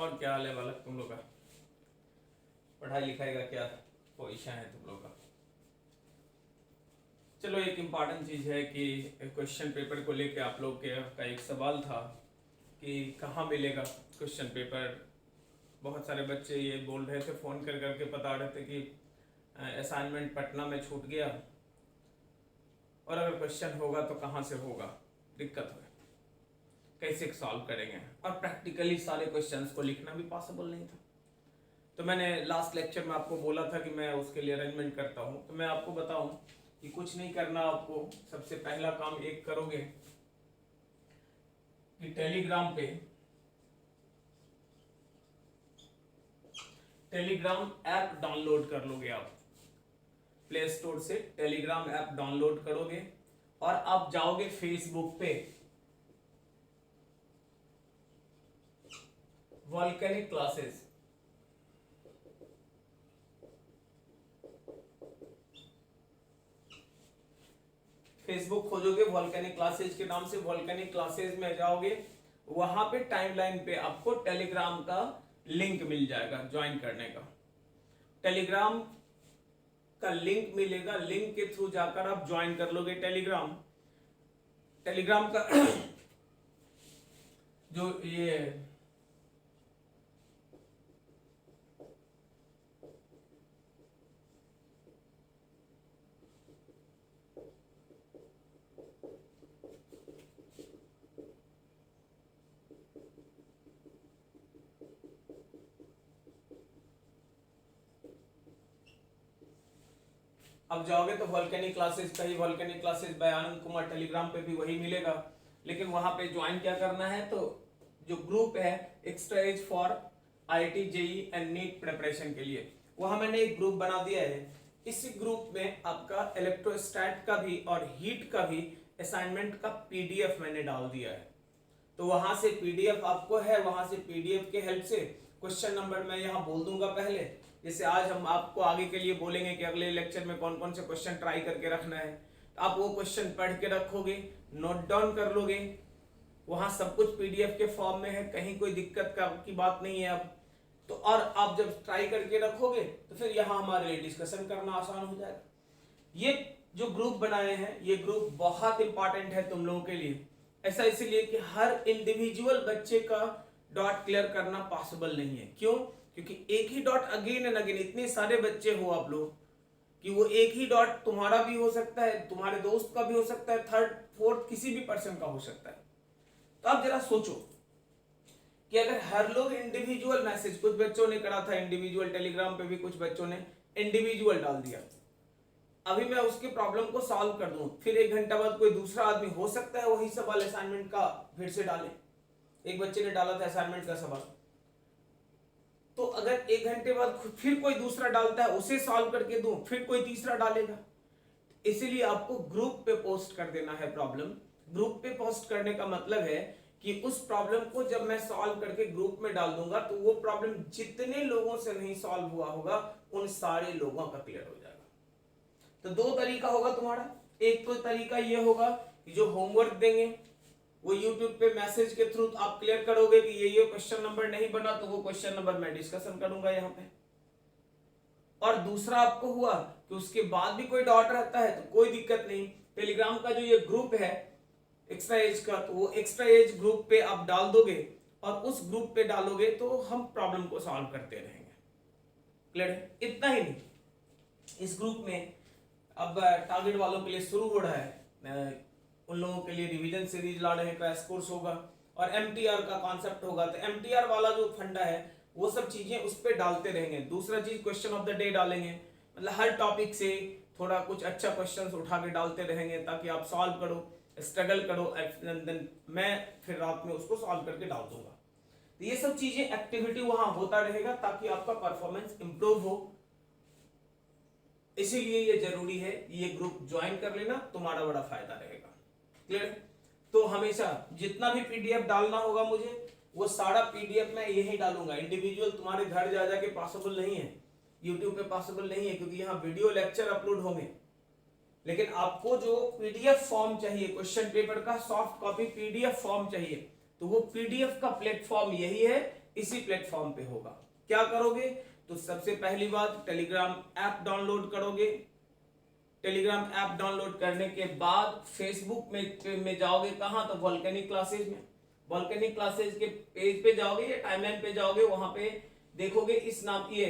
और क्या हाल है बालक तुम लोग का? पढ़ाई लिखाई का क्या पोजीशन है तुम लोग का? चलो, एक इम्पॉर्टेंट चीज़ है कि क्वेश्चन पेपर को लेके आप लोग का एक सवाल था कि कहाँ मिलेगा क्वेश्चन पेपर। बहुत सारे बच्चे ये बोल रहे थे, फ़ोन कर करके बता रहे थे कि असाइनमेंट पटना में छूट गया और अगर क्वेश्चन होगा तो कहाँ से होगा, दिक्कत है, कैसे सॉल्व करेंगे। और प्रैक्टिकली सारे क्वेश्चंस को लिखना भी पॉसिबल नहीं था। तो मैंने लास्ट लेक्चर में आपको बोला था कि मैं उसके लिए अरेंजमेंट करता हूँ। तो मैं आपको बताऊं कि कुछ नहीं करना, आपको सबसे पहला काम एक करोगे कि टेलीग्राम ऐप डाउनलोड कर लोगे। आप प्ले स्टोर से टेलीग्राम ऐप डाउनलोड करोगे और आप जाओगे फेसबुक पे वॉल्केनिक क्लासेस, फेसबुक खोजोगे वॉल्केनिक क्लासेज के नाम से, वॉल्केनिक क्लासेज में जाओगे, वहां पे टाइमलाइन पे आपको टेलीग्राम का लिंक मिल जाएगा ज्वाइन करने का। टेलीग्राम का लिंक मिलेगा, लिंक के थ्रू जाकर आप ज्वाइन कर लोगे टेलीग्राम का जो ये अब जाओगे तो वॉल्केनिक क्लासेस का ही, volcanic classes by Anand Kumar, Telegram पे भी वही मिलेगा। लेकिन वहां पे ज्वाइन क्या करना है, तो जो ग्रुप है extra edge for IIT JEE and NEET preparation के लिए, वहां मैंने एक ग्रुप बना दिया है। इस ग्रुप में आपका इलेक्ट्रोस्टैट का भी और हीट का भी असाइनमेंट का PDF मैंने डाल दिया है। तो वहां से PDF आपको है, वहां से PDF के हेल्प से क्वेश्चन नंबर मैं यहाँ बोल दूंगा पहले। जैसे आज हम आपको आगे के लिए बोलेंगे कि अगले लेक्चर में कौन कौन से क्वेश्चन ट्राई करके रखना है, तो आप वो क्वेश्चन पढ़ के रखोगे, नोट डाउन कर लोगे। वहां सब कुछ PDF के फॉर्म में है, कहीं कोई दिक्कत की बात नहीं है अब तो। और आप जब ट्राई करके रखोगे तो फिर यहाँ हमारे लिए डिस्कशन करना आसान हो जाएगा। ये जो ग्रुप बनाए हैं, ये ग्रुप बहुत इंपॉर्टेंट है तुम लोगों के लिए। ऐसा इसलिए कि हर इंडिविजुअल बच्चे का डॉट क्लियर करना पॉसिबल नहीं है। क्यों? क्योंकि एक ही डॉट अगेन एंड अगेन, इतने सारे बच्चे हो आप लोग कि वो एक ही डॉट तुम्हारा भी हो सकता है, तुम्हारे दोस्त का भी हो सकता है, थर्ड फोर्थ किसी भी पर्सन का हो सकता है। तो आप जरा सोचो कि अगर हर लोग इंडिविजुअल मैसेज, कुछ बच्चों ने करा था इंडिविजुअल, टेलीग्राम पे भी कुछ बच्चों ने इंडिविजुअल डाल दिया, अभी मैं उसके प्रॉब्लम को सॉल्व कर दूं, फिर 1 घंटा बाद कोई दूसरा आदमी हो सकता है वही सवाल असाइनमेंट का फिर से डाले। एक बच्चे ने डाला था असाइनमेंट का सवाल, तो अगर 1 घंटे बाद फिर कोई दूसरा डालता है, उसे सॉल्व करके दूं, फिर कोई तीसरा डालेगा। इसीलिए आपको ग्रुप पे पोस्ट कर देना है प्रॉब्लम। ग्रुप पे पोस्ट करने का मतलब है कि उस प्रॉब्लम को जब मैं सॉल्व करके ग्रुप में डाल दूंगा तो वो प्रॉब्लम जितने लोगों से नहीं सॉल्व हुआ होगा उन सारे लोगों का क्लियर हो जाएगा। तो 2 तरीका होगा तुम्हारा। एक तो तरीका ये होगा कि जो होमवर्क देंगे वो YouTube पे मैसेज के थ्रू आप क्लियर करोगे कि ये क्वेश्चन नंबर नहीं बना, तो वो क्वेश्चन नंबर मैं डिस्कशन करूंगा यहाँ पे। और दूसरा आपको हुआ कि उसके बाद भी कोई डाउट रहता है तो कोई दिक्कत नहीं, टेलीग्राम का जो ये ग्रुप है एक्स्ट्रा एज का, तो वो एक्स्ट्रा एज ग्रुप पे आप डाल दोगे और उस ग्रुप पे डालोगे तो हम प्रॉब्लम को सॉल्व करते रहेंगे। क्लियर है? इतना ही नहीं, इस ग्रुप में अब टारगेट वालों के लिए शुरू हो रहा है, उन लोगों के लिए रिवीजन सीरीज ला रहे हैं, क्रैश कोर्स होगा और MTR का कॉन्सेप्ट होगा। तो MTR वाला जो फंडा है वो सब चीजें उस पर डालते रहेंगे। दूसरा चीज क्वेश्चन ऑफ द डे डालेंगे, मतलब हर टॉपिक से थोड़ा कुछ अच्छा क्वेश्चन उठा के डालते रहेंगे ताकि आप सॉल्व करो, स्ट्रगल करो, मैं फिर रात में उसको सॉल्व करके डाल दूंगा। तो ये सब चीजें एक्टिविटी वहां होता रहेगा ताकि आपका परफॉर्मेंस इंप्रूव हो। इसीलिए ये जरूरी है, ये ग्रुप ज्वाइन कर लेना, तुम्हारा बड़ा फायदा रहेगा। क्लियर? तो हमेशा जितना भी PDF डालना होगा मुझे, वो सारा PDF मैं यही डालूंगा। इंडिविजुअल तुम्हारे घर जा जाके पॉसिबल नहीं है, YouTube पे पॉसिबल नहीं है, क्योंकि यहाँ वीडियो लेक्चर अपलोड होंगे। लेकिन आपको जो PDF फॉर्म चाहिए, क्वेश्चन पेपर का सॉफ्ट कॉपी PDF फॉर्म चाहिए, तो वो PDF का प्लेटफॉर्म यही है इसी प्लेटफॉर्म पे होगा। क्या करोगे? तो सबसे पहली बात टेलीग्राम ऐप डाउनलोड करोगे। टेलीग्राम ऐप डाउनलोड करने के बाद फेसबुक में जाओगे। कहां? तो वोल्केनिक क्लासेज में। वोल्केनिक क्लासेज के पेज पे जाओगे या टाइमलाइन पे जाओगे, वहां पे देखोगे इस नाम ये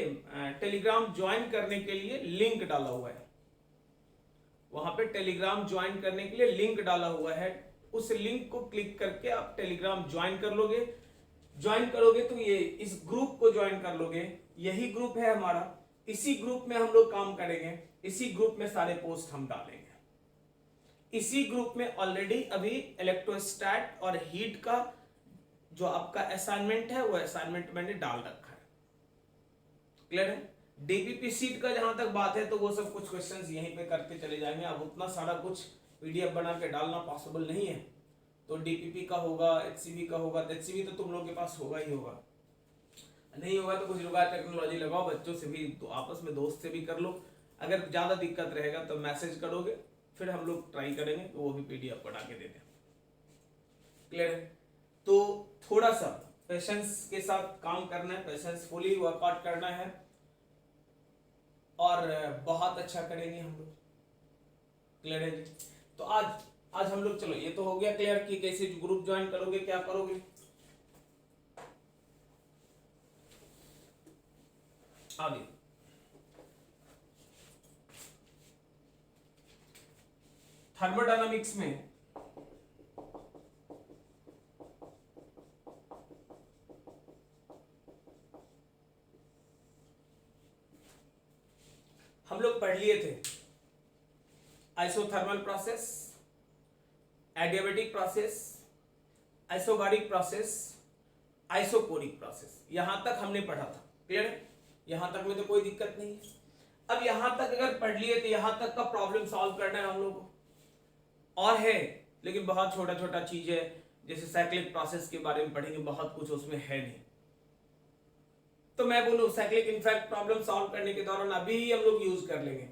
टेलीग्राम ज्वाइन करने के लिए लिंक डाला हुआ है। वहां पे टेलीग्राम ज्वाइन करने के लिए लिंक डाला हुआ है। उस लिंक को क्लिक करके आप टेलीग्राम ज्वाइन कर लोगे। ज्वाइन करोगे तो ये इस ग्रुप को ज्वाइन कर लोगे। यही ग्रुप है हमारा। इसी ग्रुप में हम लोग काम करेंगे। इसी ग्रुप में सारे पोस्ट हम डालेंगे। इसी ग्रुप में ऑलरेडी अभी इलेक्ट्रोस्टैट और हीट का जो आपका असाइनमेंट है वो असाइनमेंट मैंने डाल रखा है। क्लियर है? डीपीपी सीट का जहां तक बात है तो वो सब कुछ क्वेश्चंस यहीं पे करके चले जाएंगे। अब उतना सारा कुछ पीडीएफ बना के डालना पॉसिबल नहीं है। तो डीपीपी का होगा, एचसीवी का होगा। एचसीवी तो तुम लोगों के पास होगा ही होगा। नहीं होगा तो कुछ जुगाड़ टेक्नोलॉजी लगाओ, बच्चों से भी तो आपस में दोस्त से भी कर लो। अगर ज्यादा दिक्कत रहेगा तो मैसेज करोगे, फिर हम लोग ट्राई करेंगे तो वो भी पीडीएफ बना के दे दें। क्लियर है? तो थोड़ा सा पेशेंस के साथ काम करना है, पेशेंसफुली वर्कआउट करना है और बहुत अच्छा करेंगे हम लोग। क्लियर है जी? तो आज हम लोग, चलो ये तो हो गया क्लियर कि कैसे ग्रुप ज्वाइन करोगे, क्या करोगे। आगे थर्मोडायनामिक्स में हम लोग पढ़ लिए थे isothermal process, adiabatic process, isobaric process, isochoric process. यहां तक हमने पढ़ा था। क्लियर है? यहां तक में तो कोई दिक्कत नहीं है। अब यहां तक अगर पढ़ लिए तो यहां तक का प्रॉब्लम सॉल्व करना है हम लोग को। और है लेकिन बहुत छोटा छोटा चीज है। जैसे साइक्लिक प्रोसेस के बारे में पढ़ेंगे, बहुत कुछ उसमें है नहीं। तो मैं बोलूं साइक्लिक इनफैक्ट प्रॉब्लम सॉल्व करने के दौरान अभी ही हम लोग यूज कर लेंगे,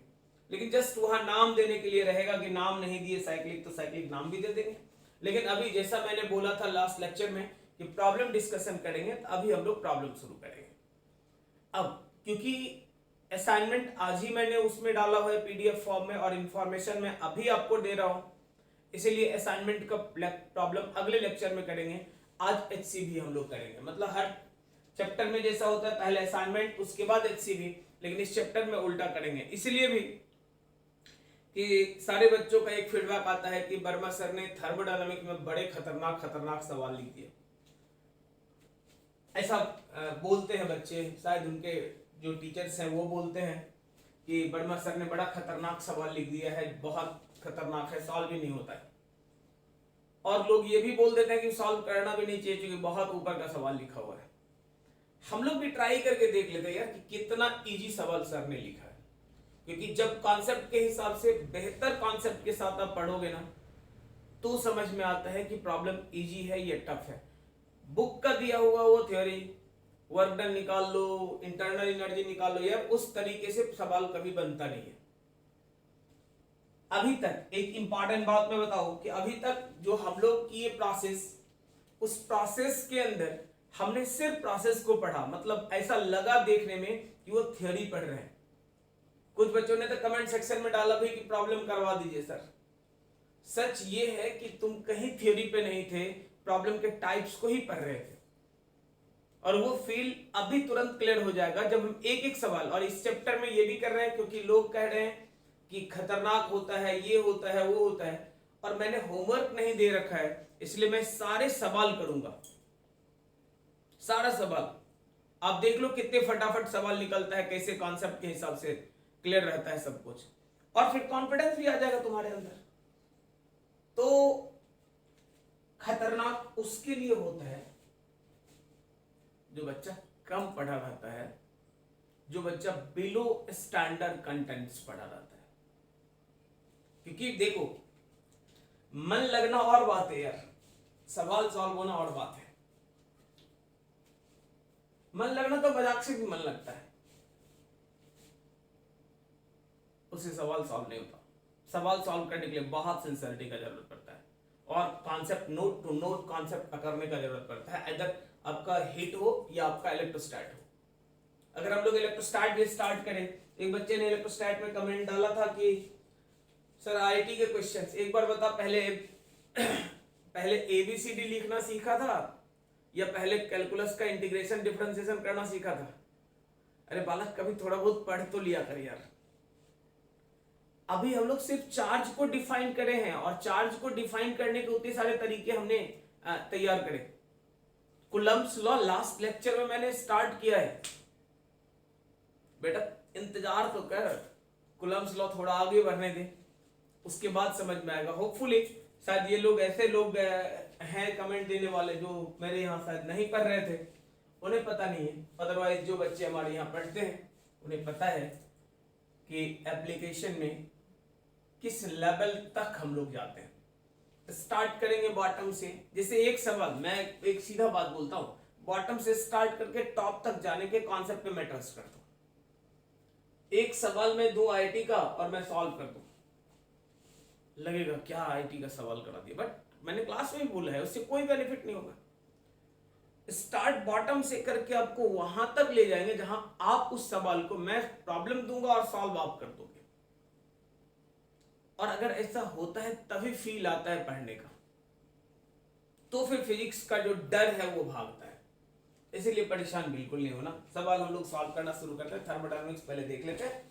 लेकिन जस्ट वहां नाम देने के लिए रहेगा कि नाम नहीं दिए साइक्लिक तो साइक्लिक नाम भी दे देंगे। लेकिन अभी जैसा मैंने बोला था लास्ट लेक्चर में कि प्रॉब्लम डिस्कशन करेंगे, तो अभी हम लोग प्रॉब्लम शुरू करेंगे। अब क्योंकि असाइनमेंट आज ही मैंने उसमें डाला हुआ है पीडीएफ फॉर्म में और इंफॉर्मेशन में अभी आपको दे रहा हूं, इसीलिए असाइनमेंट का प्रॉब्लम अगले लेक्चर में करेंगे। आज एचसीवी हम लोग करेंगे। मतलब हर चैप्टर में जैसा होता है पहले असाइनमेंट उसके बाद एचसीवी, लेकिन इस चैप्टर में उल्टा करेंगे। इसलिए भी कि सारे बच्चों का एक फीडबैक आता है कि वर्मा सर ने थर्मोडायनामिक्स में बड़े खतरनाक सवाल लिख दिए। ऐसा बोलते हैं बच्चे, शायद उनके जो टीचर्स हैं वो बोलते हैं कि वर्मा सर ने बड़ा खतरनाक सवाल लिख दिया है, बहुत खतरनाक है, सॉल्व भी नहीं होता है। और लोग ये भी बोल देते हैं कि सॉल्व करना भी नहीं चाहिए क्योंकि बहुत ऊपर का सवाल लिखा हुआ है। हम लोग भी ट्राई करके देख लेते हैं यार कि कितना इजी सवाल सर ने लिखा है, क्योंकि जब कॉन्सेप्ट के हिसाब से बेहतर कॉन्सेप्ट के साथ आप पढ़ोगे ना तो समझ में आता है कि प्रॉब्लम इजी है या टफ है। बुक का दिया हुआ वो थ्योरी, वर्क डन निकाल लो, इंटरनल एनर्जी निकाल लो, यार उस तरीके से सवाल कभी बनता नहीं है। अभी तक एक इंपॉर्टेंट बात मैं बताऊं कि अभी तक जो हम लोग की ये प्रोसेस, उस प्रोसेस के अंदर हमने सिर्फ प्रोसेस को पढ़ा। मतलब ऐसा लगा देखने में कि वो थ्योरी पढ़ रहे हैं। कुछ बच्चों ने तो कमेंट सेक्शन में डाला भी कि प्रॉब्लम करवा दीजिए सर। सच ये है कि तुम कहीं थ्योरी पे नहीं थे, प्रॉब्लम के टाइप्स को ही पढ़ रहे थे। और वो फील अभी तुरंत क्लियर हो जाएगा जब हम एक एक सवाल, और इस चैप्टर में ये भी कर रहे हैं क्योंकि लोग कह रहे हैं कि खतरनाक होता है, ये होता है, वो होता है, और मैंने होमवर्क नहीं दे रखा है, इसलिए मैं सारे सवाल करूंगा। सारा सवाल आप देख लो कितने फटाफट सवाल निकलता है, कैसे कॉन्सेप्ट के हिसाब से क्लियर रहता है सब कुछ, और फिर कॉन्फिडेंस भी आ जाएगा तुम्हारे अंदर। तो खतरनाक उसके लिए होता है जो बच्चा कम पढ़ा रहता है, जो बच्चा बिलो स्टैंडर्ड कंटेंट्स पढ़ा रहता है। क्योंकि देखो मन लगना और बात है यार, सवाल सॉल्व होना और बात है। मन लगना तो मजाक से भी मन लगता है, उससे सवाल सॉल्व नहीं होता। सवाल सॉल्व करने के लिए बहुत सिंसियरिटी का जरूरत पड़ता है, और concept node to node concept करने का जरूरत पड़ता है, इधर आपका हीट हो या आपका इलेक्ट्रोस्टैट हो। अगर हम लोग इलेक्ट्रोस्टैट भी स्टार्ट करें, एक बच्चे ने इलेक्ट्रोस्टैट में कमेंट डाला था कि सर आईआईटी के क्वेश्चंस एक बार बता, पहले एबीसीडी लिखना सीखा था या पहले कैलकुलस का इंटीग्रेशन डिफरेंशिएशन करना सीखा था? अरे बालक, कभी थोड़ा बहुत पढ़ तो लिया कर यार। अभी हम लोग सिर्फ चार्ज को डिफाइन करे हैं और चार्ज को डिफाइन करने के उतने सारे तरीके हमने तैयार करे। कूलम्ब्स लॉ लास्ट लेक्चर में मैंने स्टार्ट किया है बेटा, इंतजार तो कर, कूलम्ब्स लॉ थोड़ा आगे बढ़ने दे, उसके बाद समझ में आएगा। होपफुली शायद ये लोग ऐसे लोग हैं कमेंट देने वाले जो मेरे यहाँ शायद नहीं पढ़ रहे थे, उन्हें पता नहीं है। अदरवाइज जो बच्चे हमारे यहाँ पढ़ते हैं उन्हें पता है कि एप्लीकेशन में किस लेवल तक हम लोग जाते हैं। स्टार्ट करेंगे बॉटम से, जैसे एक सवाल, मैं एक सीधा बात बोलता हूं, बॉटम से स्टार्ट करके टॉप तक जाने के कॉन्सेप्ट पे मैं ट्रस्ट करता हूं। एक सवाल मैं दूं आईआईटी का और मैं सॉल्व कर दूं, लगेगा क्या आईआईटी का सवाल करा दिया, बट मैंने क्लास में भी बोला है उससे कोई बेनिफिट नहीं होगा। स्टार्ट बॉटम से करके आपको वहां तक ले जाएंगे जहां आप उस सवाल को, मैं प्रॉब्लम दूंगा और सॉल्व आप कर दोगे। और अगर ऐसा होता है तभी फील आता है पढ़ने का, तो फिर फिजिक्स का जो डर है वो भागता है। इसीलिए परेशान बिल्कुल नहीं होना, सवाल हम लोग सॉल्व करना शुरू करते हैं, थर्मोडायनामिक्स पहले देख लेते हैं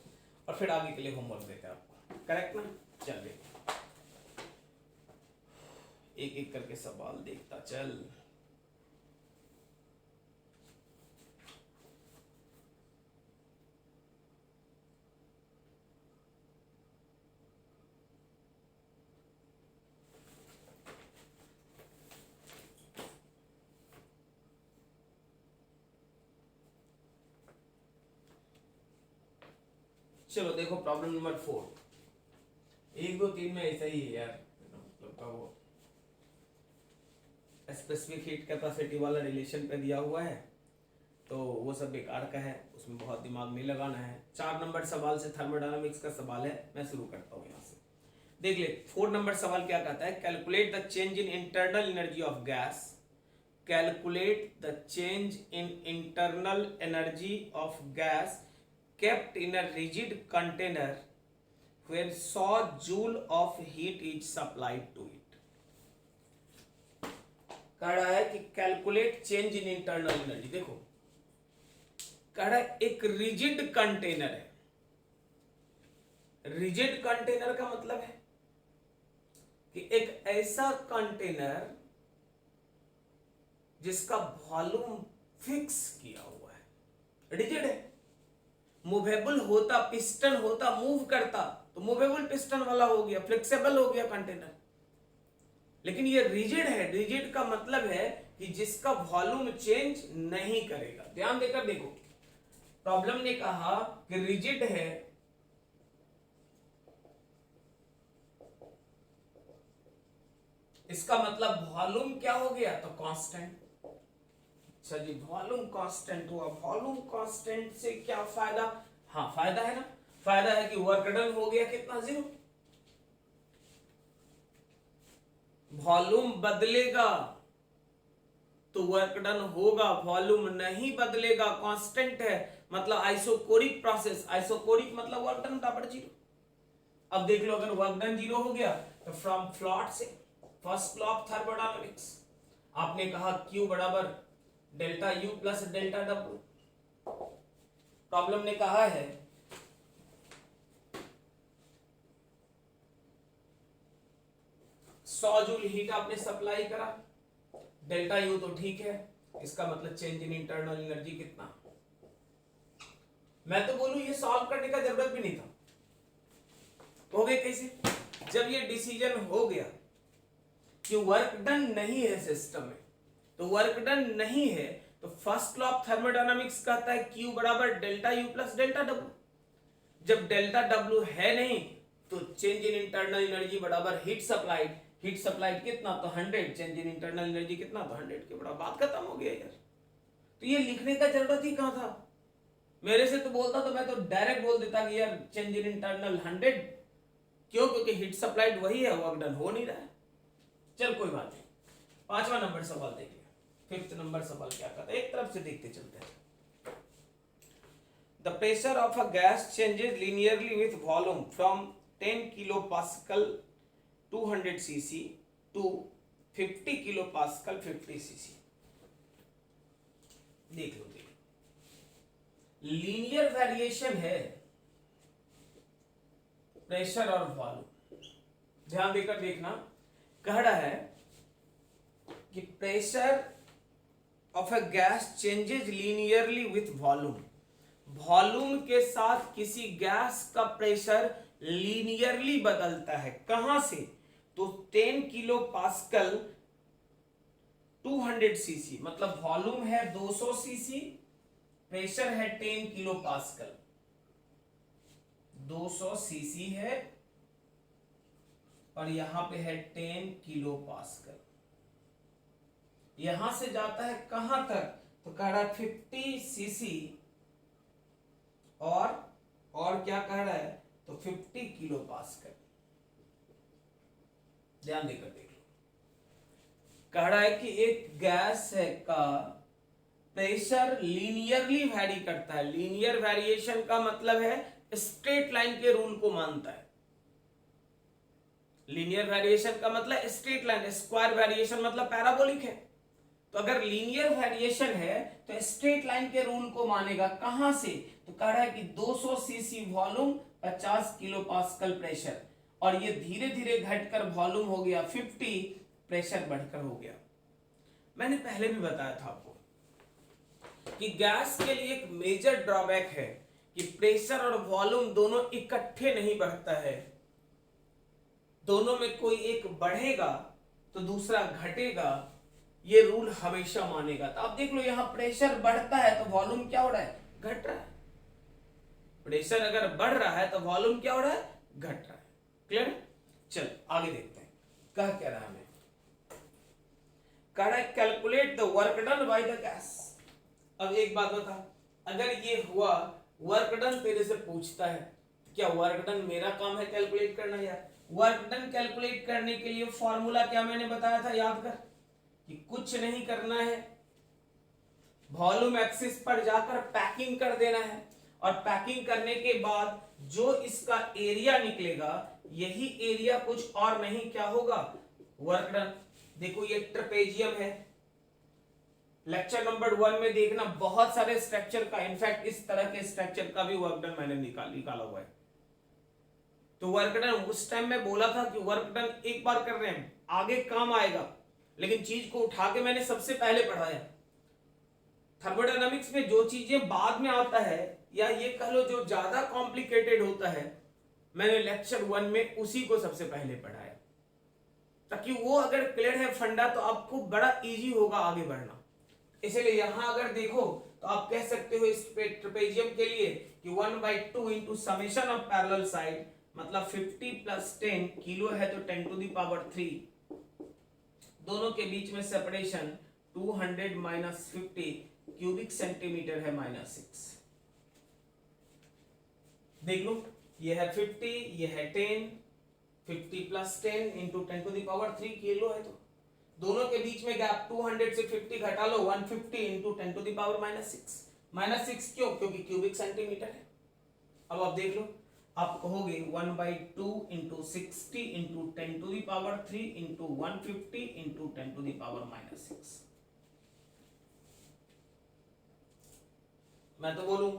और फिर आगे के लिए होमवर्क देते हैं आपको, करेक्ट ना? चलिए एक एक करके सवाल देखता चल। चलो देखो प्रॉब्लम नंबर 4, 1 2 3 में ऐसा ही है यार, मतलब का वो स्पेसिफिक हीट कैपेसिटी वाला रिलेशन पे दिया हुआ है, तो वो सब बेकार का है, उसमें बहुत दिमाग नहीं लगाना है। 4 नंबर सवाल से थर्मोडायनामिक्स का सवाल है, मैं शुरू करता हूँ यहाँ से। देख ले 4 नंबर सवाल क्या कहता है, calculate the change in internal energy of gas, calculate the change in internal energy of gas kept in a rigid container where 100 joule of heat is supplied to it। कह रहा है कि calculate change in internal energy. देखो कह रहा है एक rigid container है, रिजिड कंटेनर का मतलब है कि एक ऐसा कंटेनर जिसका वॉल्यूम फिक्स किया हुआ है, रिजिड है। मूवेबल होता, पिस्टन होता, मूव करता तो मूवेबल पिस्टन वाला हो गया, फ्लेक्सिबल हो गया कंटेनर, लेकिन ये रिजिड है। रिजिड का मतलब है कि जिसका वॉल्यूम चेंज नहीं करेगा। ध्यान देकर देखो, प्रॉब्लम ने कहा कि रिजिड है, इसका मतलब वॉल्यूम क्या हो गया, तो कांस्टेंट। अच्छा जी, वॉल्यूम कांस्टेंट हुआ, वॉल्यूम कांस्टेंट से क्या फायदा? हाँ फायदा है ना, फायदा है कि वर्क डन हो गया कितना, 0। वॉल्यूम बदलेगा तो वर्क डन होगा, वॉल्यूम नहीं बदलेगा, कांस्टेंट है, मतलब आइसोकोरिक प्रोसेस। आइसोकोरिक मतलब वर्क डन बराबर 0। अब देख लो, अगर वर्क डन 0 हो गया तो फ्रॉम फ्लॉट से फर्स्ट लॉ ऑफ थर्मोडायनामिक्स आपने कहा Q बराबर delta U plus delta W। Problem ने कहा है 100 जूल हीट आपने सप्लाई करा, डेल्टा U तो ठीक है, इसका मतलब चेंज इन इंटरनल एनर्जी कितना। मैं तो बोलूं ये सॉल्व करने का जरूरत भी नहीं था, हो गए कैसे? जब ये डिसीजन हो गया कि वर्क डन नहीं है सिस्टम में, तो वर्क डन नहीं है तो फर्स्ट लॉ ऑफ थर्मोडायनामिक्स कहता है Q बराबर delta U plus delta W। जब डेल्टा W है नहीं तो चेंज इन इंटरनल एनर्जी बराबर हीट सप्लाइड। हीट सप्लाइड कितना, तो 100। चेंज इन इंटरनल एनर्जी कितना, तो 100 के बराबर। बात खत्म हो गया यार, तो ये लिखने का जरूरत ही कहां था? मेरे से तो बोलता तो मैं तो डायरेक्ट बोल देता कि यार चेंज इन इंटरनल 100। क्यों? क्योंकि हीट सप्लाइड वही है, वर्क डन हो नहीं रहा है। चल कोई बात नहीं, 5वां नंबर सवाल देखिए। 5th नंबर सवाल क्या कहता है, एक तरफ से देखते चलते हैं। The pressure of a gas changes linearly with volume from 10 kilopascal 200 cc to 50 kilopascal 50 cc। देख लो, लीनियर वेरिएशन है प्रेशर और वॉल्यूम। ध्यान देकर देखना, कह रहा है कि pressure of a gas changes linearly with volume. Volume के साथ किसी गैस का प्रेशर लीनियरली बदलता है। कहां से? तो 10 किलो पास्कल 200 सीसी, मतलब वॉल्यूम है 200 सीसी, प्रेशर है 10 किलो पास्कल। 200 सीसी है और यहां पे है 10 किलो पास्कल। यहां से जाता है कहां तक? तो कह रहा है 50 सीसी और क्या कह रहा है? तो 50 किलो पास्कल। ध्यान देकर देख लो, कह रहा है कि एक गैस है का प्रेशर लीनियरली वैरी करता है। लीनियर वेरिएशन का मतलब है स्ट्रेट लाइन के रूल को मानता है। लीनियर वेरिएशन का मतलब स्ट्रेट लाइन, स्क्वायर वेरिएशन मतलब पैराबोलिक है। तो अगर लीनियर वेरिएशन है तो स्ट्रेट लाइन के रूल को मानेगा। कहां से? तो कह रहा है कि 200 CC volume 50 kilo pascal pressure, और ये धीरे धीरे घटकर वॉल्यूम हो गया 50, प्रेशर बढ़कर हो गया। मैंने पहले भी बताया था आपको कि गैस के लिए एक मेजर ड्रॉबैक है कि प्रेशर और वॉल्यूम दोनों इकट्ठे नहीं बढ़ता है। दोनों में कोई एक बढ़ेगा तो दूसरा घटेगा, ये रूल हमेशा मानेगा। तो आप देख लो, यहां प्रेशर बढ़ता है तो वॉल्यूम क्या हो रहा है? घट रहा है। प्रेशर अगर बढ़ रहा है तो वॉल्यूम क्या हो रहा है? घट रहा है। क्लियर? चल आगे देखते हैं क्या कह रहा है हमें। कह रहा है calculate the work done by the gas. अब एक बात बता, अगर ये हुआ वर्क डन तेरे से पूछता है, क्या वर्क डन मेरा काम है कैलकुलेट करना? यार वर्क डन कैलकुलेट करने के लिए फॉर्मूला क्या मैंने बताया था, याद कर, कि कुछ नहीं करना है, वॉल्यूम एक्सिस पर जाकर पैकिंग कर देना है, और पैकिंग करने के बाद जो इसका एरिया निकलेगा, यही एरिया कुछ और नहीं क्या होगा? Work done. देखो ये ट्रेपेजियम है, लेक्चर नंबर 1 में देखना बहुत सारे स्ट्रक्चर का, इनफैक्ट इस तरह के स्ट्रक्चर का भी वर्क डन मैंने निकाला हुआ है। तो वर्क डन उस टाइम में बोला था कि वर्क डन एक बार कर रहे हैं, आगे काम आएगा, लेकिन चीज को उठा के मैंने सबसे पहले पढ़ाया। थर्मोडायनामिक्स में जो चीजें बाद में आता है, या ये कह लो जो ज्यादा कॉम्प्लिकेटेड होता है, मैंने लेक्चर 1 में उसी को सबसे पहले पढ़ाया, ताकि वो अगर क्लियर है फंडा तो आपको बड़ा इजी होगा आगे बढ़ना। इसलिए यहां अगर देखो तो आप कह सकते हो इस ट्रेपेजियम के लिए कि 1/2 into summation of parallel side, मतलब 50 प्लस 10 किलो है तो 10 टू द पावर 3, दोनों के बीच में सेपरेशन 200 माइनस 50 क्यूबिक सेंटीमीटर है -6। देख लो, ये है 50, ये है 10, 50 plus 10 into 10 to the power 3 kilo है, तो दोनों के बीच में गैप 200 से 50 घटा लो, 150 इंटू 10 टू द पावर -6 क्यों? क्योंकि क्यूबिक सेंटीमीटर है। अब आप देख लो, आप कहोगे 1/2 into 60 into 10 to the power 3 into 150 into 10 to the power -6। मैं तो बोलूं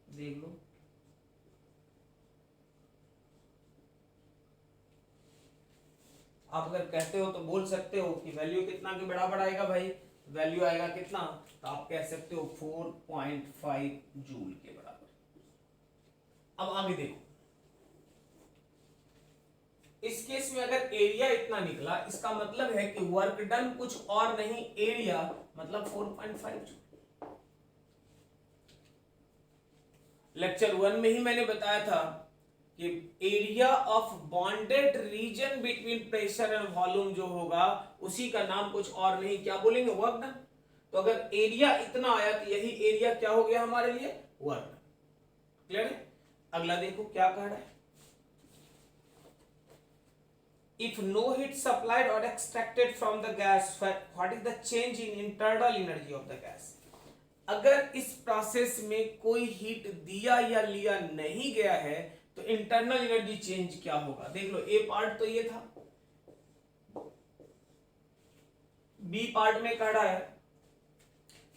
देख लो, आप अगर कहते हो तो बोल सकते हो कि वैल्यू कितना के बराबर आएगा भाई, वैल्यू आएगा कितना, तो आप कह सकते हो 4.5 जूल के बराबर। अब आगे देखो, इस केस में अगर एरिया इतना निकला, इसका मतलब है कि वर्क डन कुछ और नहीं, एरिया मतलब 4.5 जूल। लेक्चर 1 में ही मैंने बताया था कि area of bonded region between pressure and volume जो होगा उसी का नाम कुछ और नहीं क्या बोलेंगे, वर्क डन। तो अगर एरिया इतना आया तो यही एरिया क्या हो गया हमारे लिए, वर्क डन। क्लियर है। अगला देखो क्या कह रहा है, if no heat supplied or extracted from the gas, what is the change in internal energy of the gas? अगर इस प्रोसेस में कोई हीट दिया या लिया नहीं गया है तो इंटरनल एनर्जी चेंज क्या होगा। देख लो, ए पार्ट तो ये था, बी पार्ट में कह रहा है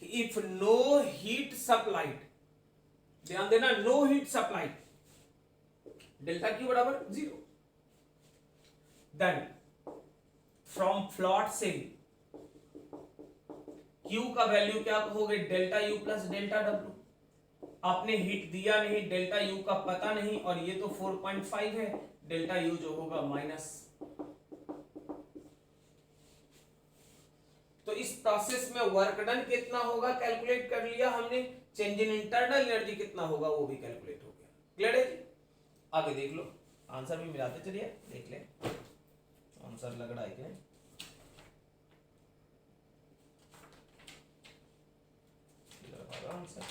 कि इफ नो हीट सप्लाइड, ध्यान देना, no heat supplied, delta Q बराबर 0, देन फ्रॉम फ्लॉट से Q का वैल्यू क्या होगा, delta U plus delta W। आपने हीट दिया नहीं, डेल्टा U का पता नहीं, और ये तो 4.5 है, डेल्टा U जो होगा माइनस। तो इस प्रोसेस में वर्क डन कितना होगा कैलकुलेट कर लिया हमने, चेंज इन इंटरनल एनर्जी कितना होगा वो भी कैलकुलेट हो गया। क्लियर है जी। आगे देख लो, आंसर भी मिलाते चलिए, देख ले आंसर लग रहा है क्या, आंसर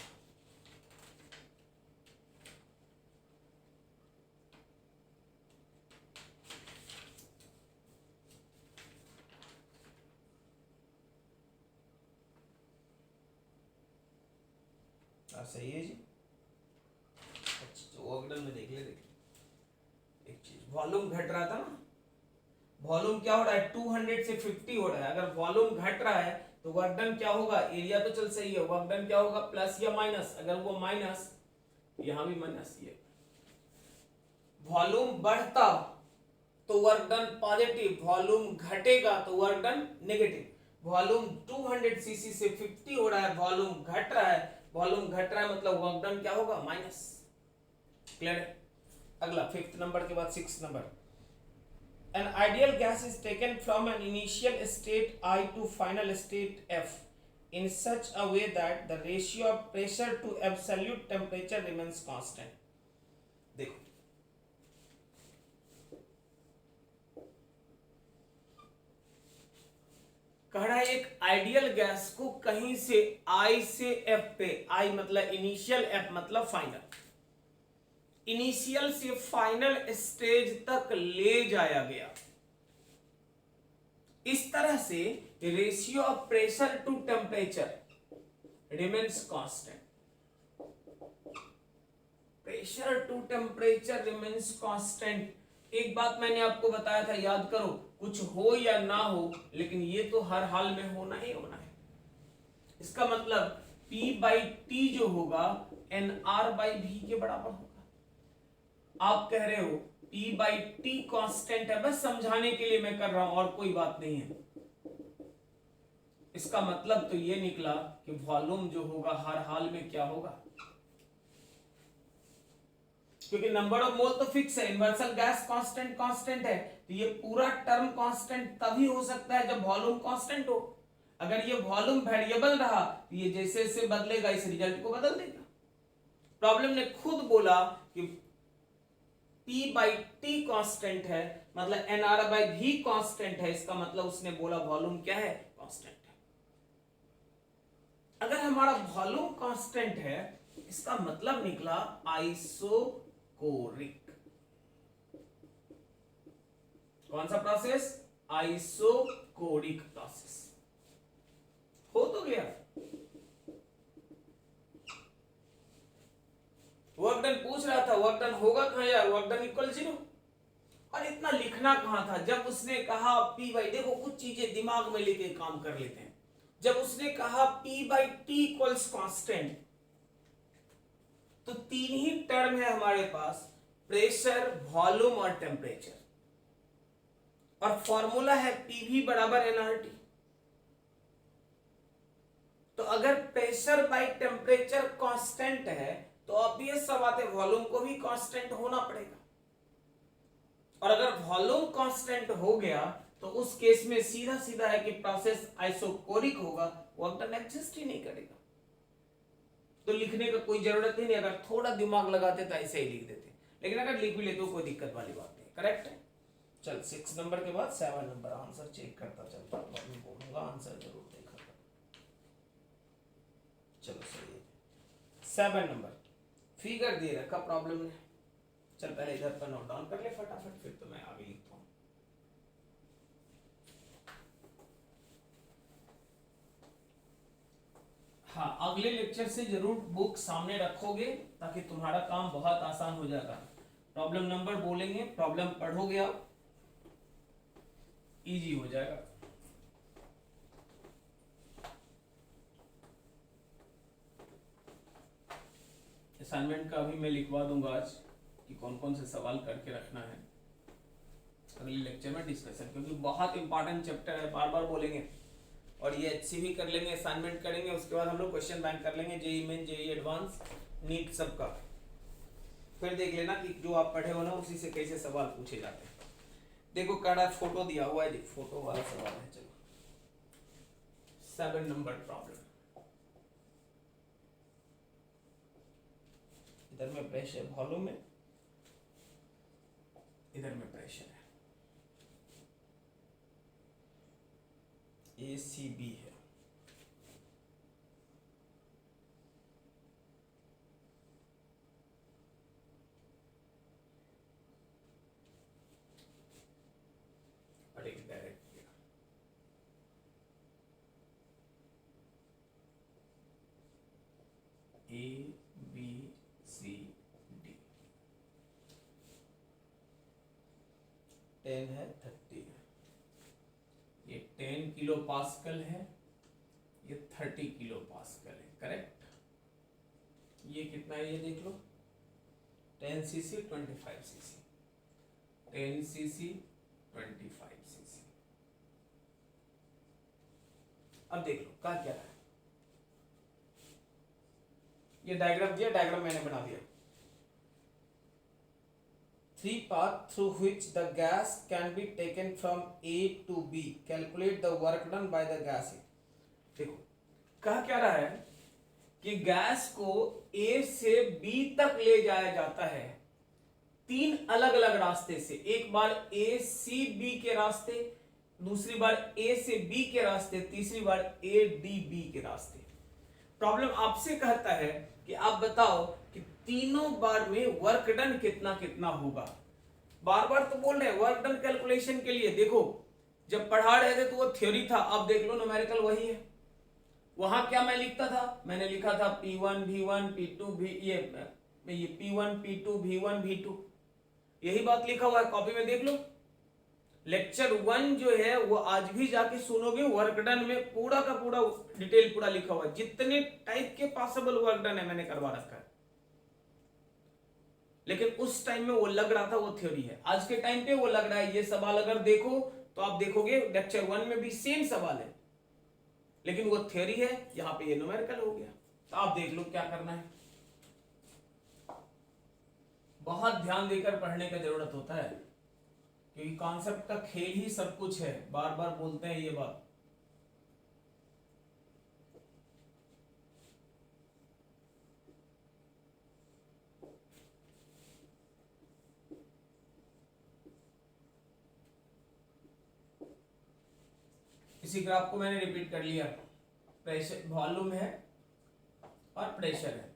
सही है जी। अच्छा, वर्क डन में देख ले एक चीज, वॉल्यूम घट रहा था ना, वॉल्यूम क्या हो रहा है 200 से 50 हो रहा है। अगर वॉल्यूम घट रहा है तो वर्क डन क्या होगा, एरिया तो चल सही है, वर्क डन क्या होगा प्लस या माइनस। अगर वो माइनस, यहां भी माइनस, ये वॉल्यूम बढ़ता तो वर्क डन पॉजिटिव, वॉल्यूम घटेगा तो work done negative. Volume 200 CC से 50 हो रहा है, वॉल्यूम घट रहा है, वॉल्यूम घट रहा है मतलब वर्क डन क्या होगा, माइनस। क्लियर है। अगला 5th नंबर के बाद 6th number, an ideal gas is taken from an initial state I to final state F in such a way that the ratio of pressure to absolute temperature remains constant। देखो, कह रहा है एक ideal gas को कहीं से I से F पे, I मतलब इनिशियल, F मतलब फाइनल, इनिशियल से फाइनल स्टेज तक ले जाया गया। इस तरह से ratio of pressure to temperature remains constant, pressure to temperature remains constant. एक बात मैंने आपको बताया था, याद करो, कुछ हो या ना हो लेकिन ये तो हर हाल में होना ही होना है। इसका मतलब P/T जो होगा NR/V के बराबर होगा। आप कह रहे हो P/T कांस्टेंट है, बस समझाने के लिए मैं कर रहा हूं और कोई बात नहीं है। इसका मतलब तो ये निकला कि वॉल्यूम जो होगा हर हाल में क्या होगा, क्योंकि नंबर ऑफ मोल तो फिक्स है, यूनिवर्सल गैस कांस्टेंट कांस्टेंट है, तो ये पूरा टर्म कांस्टेंट तभी हो सकता है जब वॉल्यूम कांस्टेंट हो। अगर ये वॉल्यूम वेरिएबल रहा तो ये जैसे जैसे बदलेगा इस रिजल्ट को बदल देगा। प्रॉब्लम ने खुद बोला कि P/T कांस्टेंट है, मतलब NR/V कांस्टेंट है, इसका मतलब उसने बोला वॉल्यूम क्या है, कांस्टेंट है। अगर हमारा वॉल्यूम कांस्टेंट है इसका मतलब निकला आइसोकोरिक। कौन सा प्रोसेस, आइसोकोरिक प्रोसेस। हो तो गया। वर्क डन पूछ रहा था, वर्क डन होगा कहां यार, वर्क डन इक्वल 0, और इतना लिखना कहां था। जब उसने कहा P/, देखो कुछ चीजें दिमाग में लेके काम कर लेते हैं। जब उसने कहा P/T इक्वल्स कांस्टेंट, तो 3 ही टर्म है हमारे पास, प्रेशर, वॉल्यूम और टेम्परेचर, और फॉर्मूला है PV बराबर nRT। तो अगर प्रेशर बाई टेम्परेचर कांस्टेंट है तो ऑब्वियस सा बात है वॉल्यूम को भी कांस्टेंट होना पड़ेगा, और अगर वॉल्यूम कांस्टेंट हो गया तो उस केस में सीधा सीधा है कि प्रोसेस आइसोकोरिक होगा, वर्क डन एग्जिस्ट ही नहीं करेगा। तो लिखने का कोई जरूरत ही नहीं, अगर थोड़ा दिमाग लगाते तो ऐसे ही लिख देते, लेकिन अगर लिक्विड है तो कोई दिक्कत वाली बात नहीं। करेक्ट है। चल 6 नंबर के बाद 7 नंबर आंसर चेक करता चलता, मैं बोलूंगा आंसर जरूर देखा कर। चलो सही है। 7 नंबर फिगर दे रखा, प्रॉब्लम नहीं। चल पहले इधर पर नोट डाउन कर ले फटाफट, फिर तो मैं आगे लिखता हूँ। हाँ, अगले लेक्चर से जरूर बुक सामने रखोगे ताकि तुम्हारा काम बहुत आसान हो जाएगा। प्रॉब्लम नंबर बोलेंगे, प्रॉब्लम पढ़ोगे आप, इजी हो जाएगा। असाइनमेंट का भी मैं लिखवा दूंगा आज कि कौन कौन से सवाल करके रखना है, अगले लेक्चर में डिस्कशन, क्योंकि बहुत इंपॉर्टेंट चैप्टर है, बार बार बोलेंगे। और ये एचसी भी कर लेंगे, असाइनमेंट करेंगे, उसके बाद हम लोग क्वेश्चन बैंक कर लेंगे, JEE Main, JEE Advance, NEET सबका। फिर देख लेना कि जो आप पढ़े हो ना उसी से कैसे सवाल पूछे जाते हैं। देखो कड़ा फोटो दिया हुआ है, देख फोटो वाला सवाल है। चलो 7 नंबर प्रॉब्लम। इधर में प्रेशर वॉल्यूम है, इधर में प्रेशर है, ACB है। और एक डायरेक्ट किया, ABCD 10 है, 30 है। ये 10 किलो पास्कल है, ये 30 किलो पास्कल है। करेक्ट। ये कितना है ये देख लो, 10 cc 25 cc, 10 cc 25 cc। अब देख लो क्या क्या है। ये डायग्राम दिया, डायग्राम मैंने बना दिया। 3 paths through which the gas can be taken from A to B. Calculate the work done by the gas. देखो कहा क्या रहा है कि गैस को A से B तक ले जाया जाता है 3 अलग अलग रास्ते से। एक बार A C B के रास्ते, दूसरी बार A से B के रास्ते, तीसरी बार A D B के रास्ते। प्रॉब्लम आपसे कहता है कि आप बताओ कि तीनों बार में वर्क डन कितना कितना होगा। बार बार तो बोल रहे हैं वर्क डन कैलकुलेशन के लिए। देखो जब पढ़ा रहे थे तो वो थ्योरी था, अब देख लो न्यूमेरिकल वही है। वहां क्या मैं लिखता था, मैंने लिखा था P1 V1 P2 V, ये P1 P2 V1 V2, यही बात लिखा हुआ है, कॉपी में देख लो। लेक्चर 1 जो है वो आज भी जाके सुनोगे, वर्क डन में पूरा का पूरा डिटेल पूरा लिखा हुआ है, जितने टाइप के पॉसिबल वर्क डन है मैंने करवा रखा है। लेकिन उस टाइम में वो लग रहा था वो थ्योरी है, आज के टाइम पे वो लग रहा है ये सवाल अगर देखो तो आप देखोगे लेक्चर 1 में भी सेम सवाल है, लेकिन वो थ्योरी है, यहां पे ये न्यूमेरिकल हो गया। तो आप देख लो क्या करना है। बहुत ध्यान देकर पढ़ने का जरूरत होता है, क्योंकि कॉन्सेप्ट का खेल ही सब कुछ है, बार बार बोलते हैं ये बात। इसी ग्राफ को मैंने रिपीट कर लिया। प्रेशर वॉल्यूम है और प्रेशर है,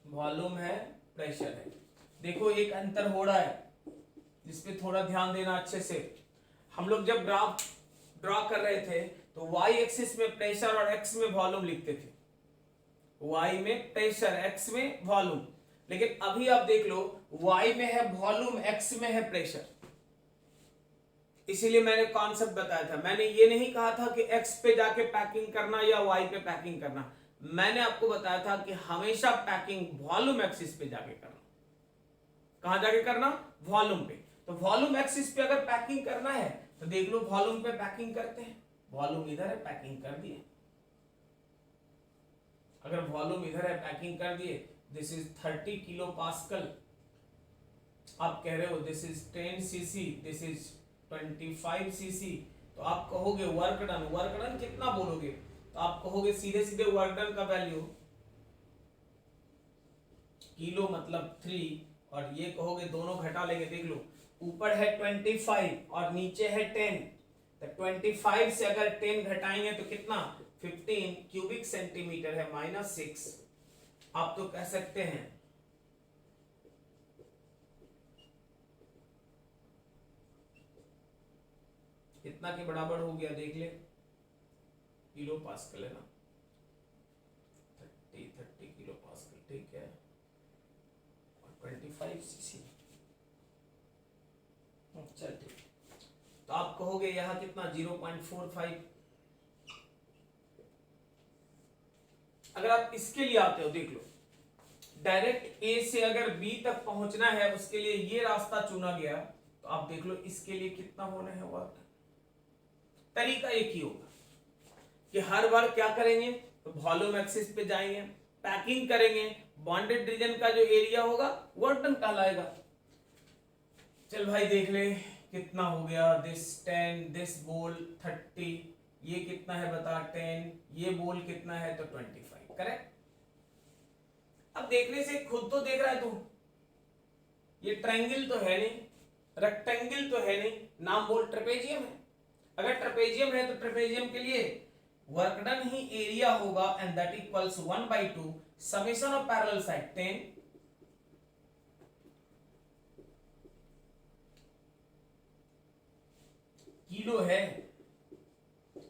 वॉल्यूम है प्रेशर है। देखो एक अंतर हो रहा है जिसपे थोड़ा ध्यान देना अच्छे से। हम लोग जब ग्राफ ड्रॉ कर रहे थे तो वाई एक्सिस में प्रेशर और एक्स में वॉल्यूम लिखते थे, वाई में प्रेशर एक्स में वॉल्यूम। लेकिन अभी आप देख लो वाई में है वॉल्यूम, एक्स में है प्रेशर। इसीलिए मैंने कॉन्सेप्ट बताया था, मैंने ये नहीं कहा था कि एक्स पे जाके पैकिंग करना या वाई पे पैकिंग करना। मैंने आपको बताया था कि हमेशा पैकिंग वॉल्यूम एक्सिस पे जाके करना। कहां जाके करना, वॉल्यूम पे। तो वॉल्यूम एक्सिस पे अगर पैकिंग करना है तो देख लो वॉल्यूम पे पैकिंग करते हैं, वॉल्यूम इधर है पैकिंग कर दिए। अगर वॉल्यूम इधर है पैकिंग कर दिए, दिस इज 30 किलो पास्कल, आप कह रहे हो this is 10 cc, this is 25 cc, तो आप कहोगे वर्क डन, वर्क डन कितना बोलोगे तो आप कहोगे सीधे सीधे वर्क डन का वैल्यू, किलो मतलब 3 और ये कहोगे दोनों घटा लेंगे, देख लो ऊपर है 25 और नीचे है 10, तो 25 से अगर 10 घटाएंगे तो कितना 15 क्यूबिक सेंटीमीटर है -6। आप तो कह सकते हैं कितना के बराबर हो गया, देख ले, किलो पास्कल है ना, 30 किलो पास्कल, ठीक है, और 25 सीसी। चल ठीक, तो आप कहोगे यहां कितना 0.45। अगर आप इसके लिए आते हो, देख लो डायरेक्ट ए से अगर बी तक पहुंचना है उसके लिए ये रास्ता चुना गया, तो आप देख लो इसके लिए कितना होना है वर्क। तरीका एक ही होगा कि हर बार क्या करेंगे, तो वॉल्यूम एक्सिस पे जाएंगे, पैकिंग करेंगे, बॉन्डेड रीजन का जो एरिया होगा वर्क डन कहलाएगा। चल भाई देख ले कितना हो गया, दिस 10, दिस बोल 30, ये कितना है बता 10, ये बोल कितना है तो 25, करेक्ट। अब देखने से खुद तो देख रहा है तू, ये ट्रायंगल तो है नहीं, रेक्टेंगल तो है नहीं, नाम बोल ट्रेपेजियम है। अगर ट्रेपेजियम है तो ट्रेपेजियम के लिए वर्क डन ही एरिया होगा, and that equals 1/2 summation of parallel side 10 kilo है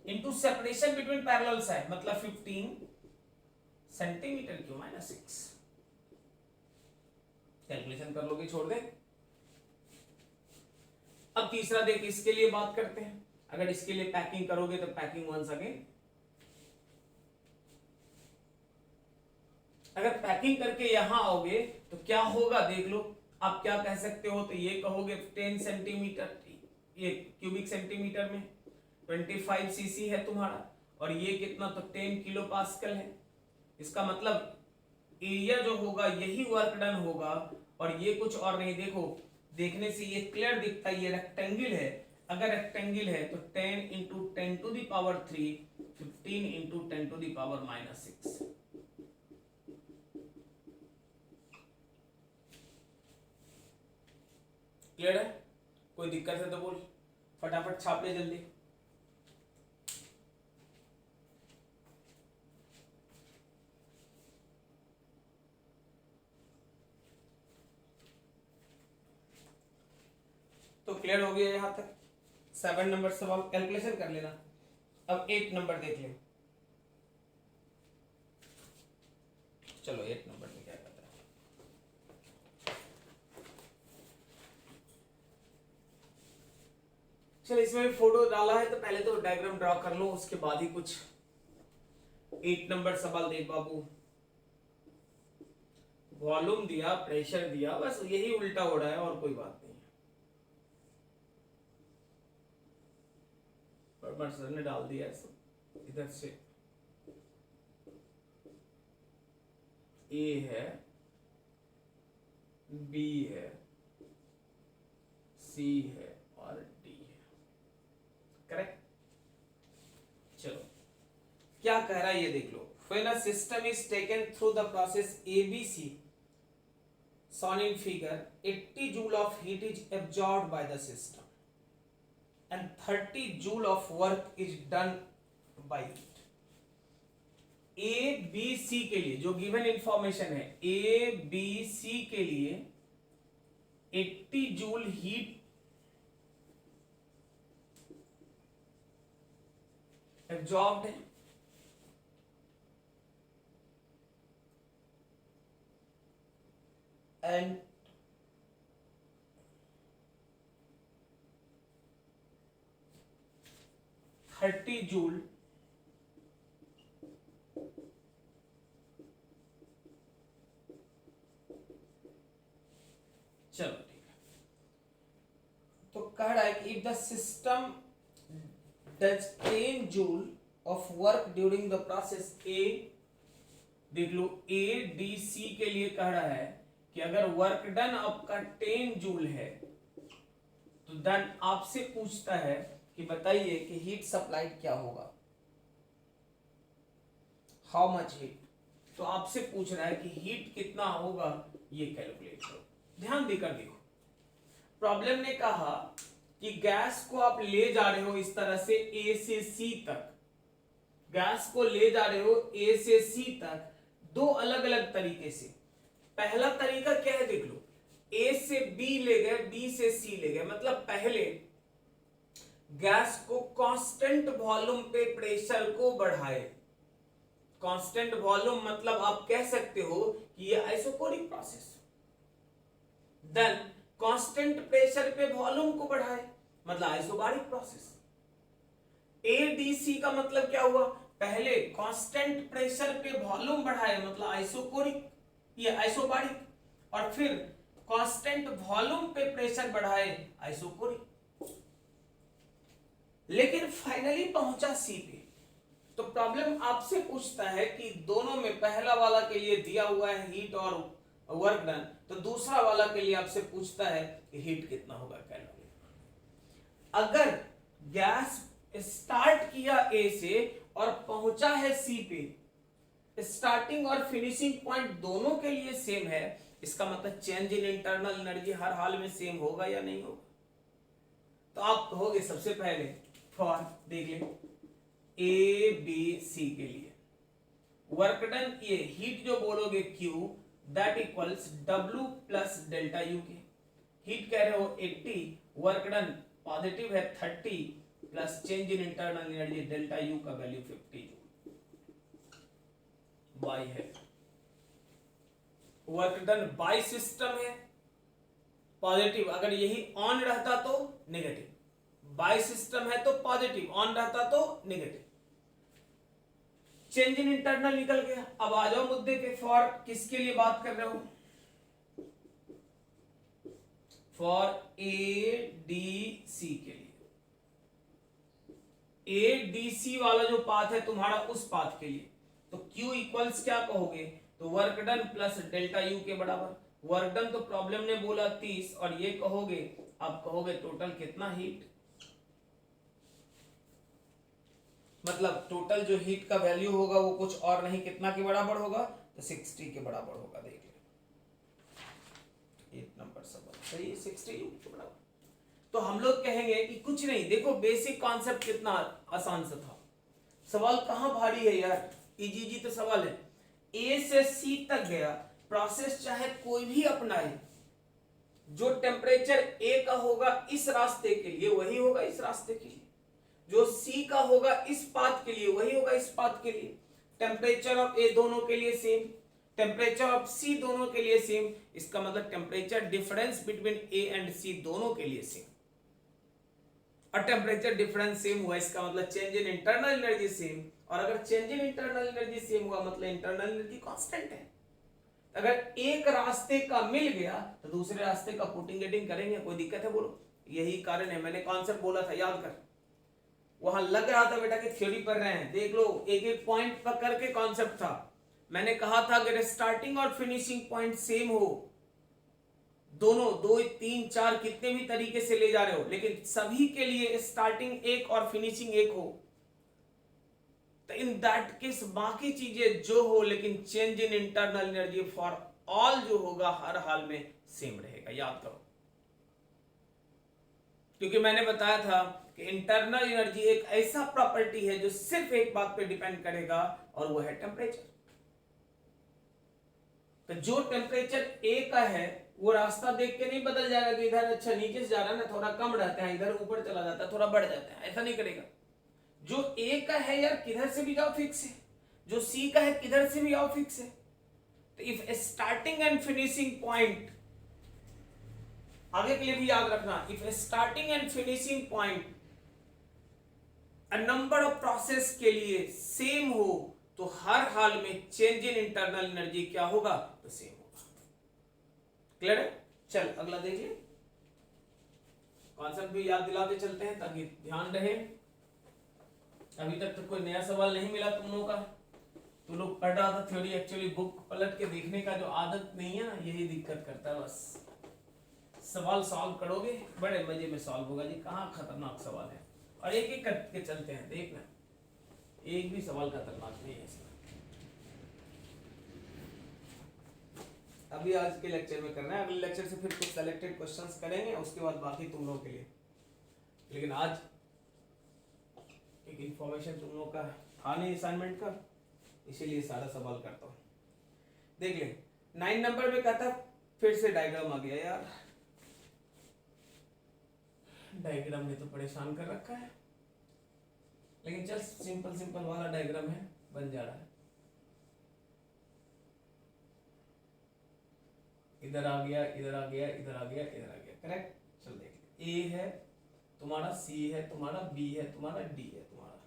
into separation between parallel side मतलब 15 सेंटीमीटर क्यूब -6। कैलकुलेशन कर लोगे, छोड़ दे। अब तीसरा देख, इसके लिए बात करते हैं। अगर इसके लिए पैकिंग करोगे तो पैकिंग वंस अगेन, अगर पैकिंग करके यहां आओगे तो क्या होगा देख लो। आप क्या कह सकते हो, तो ये कहोगे 10 सेंटीमीटर, ये क्यूबिक सेंटीमीटर में 25 सीसी है तुम्हारा, और ये कितना तो 10 किलो पास्कल है। इसका मतलब एरिया जो होगा यही वर्क डन होगा, और ये कुछ और नहीं। देखो देखने से ये क्लियर दिखता है, ये रेक्टेंगल है। अगर रेक्टेंगल है तो 10 into 10 to the power 3, 15 into 10 to the power -6। Clear है? कोई दिक्कत है तो बोल, फटाफट छाप ले जल्दी। तो क्लियर हो गया यहां तक। 7 नंबर सवाल कैलकुलेशन कर लेना। अब 8 नंबर देख ले। चलो 8 नंबर में क्या करता है। चलो इसमें भी फोटो डाला है तो पहले तो डायग्राम ड्रॉ कर लो, उसके बाद ही कुछ। 8 नंबर सवाल देख बाबू, वॉल्यूम दिया, प्रेशर दिया, बस यही उल्टा हो रहा है और कोई बात नहीं है। पर सर ने डाल दिया है सब इधर से। ए है, बी है, सी है और डी है, करेक्ट। चलो क्या कह रहा है ये देख लो। When a system is taken through the process ABC, shown in figure, 80 joule of heat is absorbed by the system and 30 joule of work is done by it. A B C के लिए जो given information है, A B C के लिए 80 joule heat absorbed है and 30 joule चलो ठीक है। तो कह रहा है कि if the system does 10 joule of work during the process ए, देख लो ए डी सी के लिए कह रहा है कि अगर वर्क डन आपका 10 जूल है तो देन आपसे पूछता है कि बताइए कि हीट सप्लाइड क्या होगा, हाउ मच हीट। तो आपसे पूछ रहा है कि हीट कितना होगा, ये कैलकुलेट करो। ध्यान देकर देखो, प्रॉब्लम ने कहा कि गैस को आप ले जा रहे हो इस तरह से ए से सी तक, गैस को ले जा रहे हो ए से सी तक दो अलग अलग तरीके से। पहला तरीका क्या है देख लो, ए से बी ले गए, बी से सी ले गए, मतलब पहले गैस को कांस्टेंट वॉल्यूम पे प्रेशर को बढ़ाए। कांस्टेंट वॉल्यूम मतलब आप कह सकते हो कि ये isochoric process. Then constant pressure पे वॉल्यूम को बढ़ाए मतलब आइसोबारिक प्रोसेस। एडीसी का मतलब क्या हुआ, पहले कांस्टेंट प्रेशर पे वॉल्यूम बढ़ाए मतलब आइसोकोरिक, ये आइसोबारिक, और फिर कांस्टेंट वॉल्यूम पे प्रेशर बढ़ाए आइसोकोरिक। लेकिन फाइनली पहुंचा सी पे, तो प्रॉब्लम आपसे पूछता है कि दोनों में पहला वाला के लिए दिया हुआ है हीट और वर्क डन, तो दूसरा वाला के लिए आपसे पूछता है कि हीट कितना होगा कैलोरी। अगर गैस स्टार्ट किया ए से और पहुंचा है सी पे, स्टार्टिंग और फिनिशिंग पॉइंट दोनों के लिए सेम है, इसका मतलब चेंज इन इंटरनल एनर्जी हर हाल में सेम होगा या नहीं होगा। तो आप कहोगे सबसे पहले फॉर देख ले ए बी सी के लिए वर्क डन, ये हीट जो बोलोगे Q that equals W plus delta U के। हीट कह रहे हो 80, वर्क डन पॉजिटिव है 30 plus change in internal energy delta U का वैल्यू 50 बाई है। वर्क डन बाई सिस्टम है पॉजिटिव, अगर यही ऑन रहता तो नेगेटिव, बाई सिस्टम है तो पॉजिटिव, ऑन रहता तो नेगेटिव। चेंज इन इंटरनल निकल गया। अब आ जाओ मुद्दे पे, फॉर किसके लिए बात कर रहे हो, फॉर ए डी सी के लिए। ए डी सी वाला जो पाथ है तुम्हारा उस पाथ के लिए, तो Q इक्वल्स क्या कहोगे, तो work done plus delta U के बराबर। वर्क डन तो प्रॉब्लम ने बोला 30 और ये कहोगे, आप कहोगे टोटल कितना हीट, मतलब टोटल जो हीट का वैल्यू होगा वो कुछ और नहीं कितना के बराबर होगा, तो 60 के बराबर होगा। देख ले 1 नंबर सवाल सही है, 60 के बराबर। तो हम लोग कहेंगे कि कुछ नहीं, देखो बेसिक कॉन्सेप्ट कितना आसान सा था, सवाल कहां भारी है यार, इजी तो सवाल है। ए से सी तक गया, प्रोसेस चाहे कोई भी अपनाए, जो टेम्परेचर ए का होगा इस रास्ते के लिए वही होगा इस रास्ते के लिए, जो सी का होगा इस पाथ के लिए वही होगा इस पाथ के लिए। टेम्परेचर ऑफ ए दोनों के लिए सेम, टेम्परेचर ऑफ सी दोनों के लिए सेम, इसका मतलब temperature difference between A and C दोनों के लिए सेम। और टेम्परेचर डिफरेंस सेम हुआ, इसका मतलब change in internal energy same, और अगर change in internal energy same हुआ मतलब इंटरनल एनर्जी कांस्टेंट है। अगर एक रास्ते का मिल गया तो दूसरे रास्ते का पुटिंग गेटिंग करेंगे, कोई दिक्कत है बोलो, यही कारण है मैंने कॉन्सेप्ट बोला था याद कर। वहां लग रहा था बेटा कि थ्योरी पढ़ रहे हैं, देख लो एक एक पॉइंट पकड़ के कॉन्सेप्ट था। मैंने कहा था अगर स्टार्टिंग और फिनिशिंग पॉइंट सेम हो, दोनों 2 3 4 कितने भी तरीके से ले जा रहे हो, लेकिन सभी के लिए स्टार्टिंग एक और फिनिशिंग एक हो, तो इन दैट केस बाकी चीजें जो हो लेकिन change in internal energy for all जो होगा हर हाल में सेम रहेगा, याद करो। क्योंकि मैंने बताया था कि इंटरनल एनर्जी एक ऐसा प्रॉपर्टी है जो सिर्फ एक बात पे डिपेंड करेगा और वो है टेम्परेचर। तो जो टेम्परेचर ए का है वो रास्ता देख के नहीं बदल जाएगा कि इधर अच्छा नीचे से जा रहा है ना, थोड़ा कम रहता है, इधर ऊपर चला जाता है, थोड़ा बढ़ जाता है, ऐसा नहीं करेगा। जो ए का है यार किधर से भी जाओ फिक्स है, जो सी का है किधर से भी आओ फिक्स है। तो if starting and finishing point, आगे के लिए भी याद रखना, if starting and finishing point a number of process के लिए सेम हो तो हर हाल में चेंज इन इंटरनल एनर्जी क्या होगा, तो सेम होगा। क्लियर है? चल अगला देख ले, कॉन्सेप्ट भी याद दिलाते चलते हैं ताकि ध्यान रहे। अभी तक तो कोई नया सवाल नहीं मिला तुम लोगों का, तुम लोग पढ़ रहा था थ्योरी, एक्चुअली बुक पलट के देखने का जो आदत नहीं है ना, यही दिक्कत करता है। बस सवाल सॉल्व करोगे बड़े मजे में सॉल्व होगा जी, कहाँ खतरनाक सवाल है, और एक एक करके चलते हैं, देखना एक भी सवाल खतरनाक नहीं है इसमें। अभी आज के लेक्चर में करना है, अगले लेक्चर से फिर कुछ सेलेक्टेड क्वेश्चंस करेंगे, उसके बाद बाकी तुम लोगों के लिए। लेकिन आज एक इंफॉर्मेशन तुम लोगों का था नहीं असाइनमेंट का, इसीलिए सारा सवाल करता हूँ। देख ले 9 नंबर में कहता फिर से डायग्राम आ गया यार, डायग्राम ने तो परेशान कर रखा है, लेकिन चल सिंपल सिंपल वाला डायग्राम है, बन जा रहा है। इधर आ गया, इधर आ गया, इधर आ गया, इधर आ गया, करेक्ट। चल देख, ए है तुम्हारा, सी है तुम्हारा, बी है तुम्हारा, डी है तुम्हारा,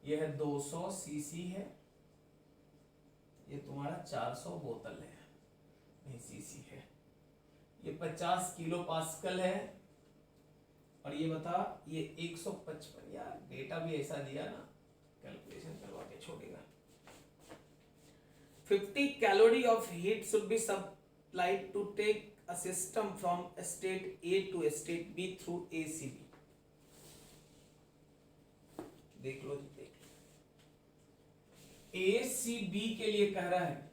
ये है 200 सीसी है, ये तुम्हारा 400 बोतल है, नहीं सीसी है, ये 50 किलो पास्कल है, और ये बता ये 155। यार डेटा भी ऐसा दिया ना, कैलकुलेशन करवा के छोड़ेगा। 50 calorie of heat should be supplied to take a system from state A to state B through ACB। देख लो जी, देख लो, ACB के लिए कह रहा है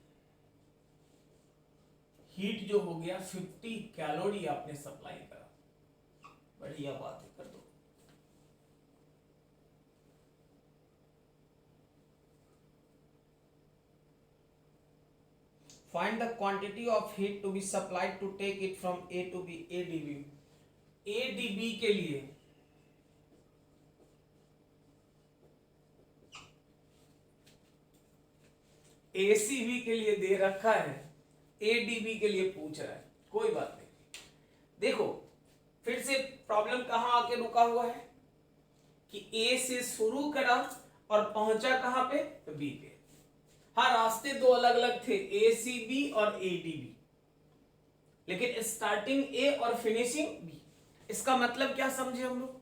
हीट जो हो गया 50 कैलोरी आपने सप्लाई करा, बढ़िया बात है, कर दो। Find the quantity of heat to be supplied to take it from A to B, ADB। ADB के लिए ACB के लिए दे रखा है, ADB के लिए पूछ रहा है, कोई बात नहीं। देखो फिर से प्रॉब्लम कहां आके रुका हुआ है कि A से शुरू करा और पहुंचा कहां पे, तो B पे। हाँ रास्ते दो अलग अलग थे, ACB और ADB, लेकिन स्टार्टिंग A और फिनिशिंग B। इसका मतलब क्या समझे हम लोग?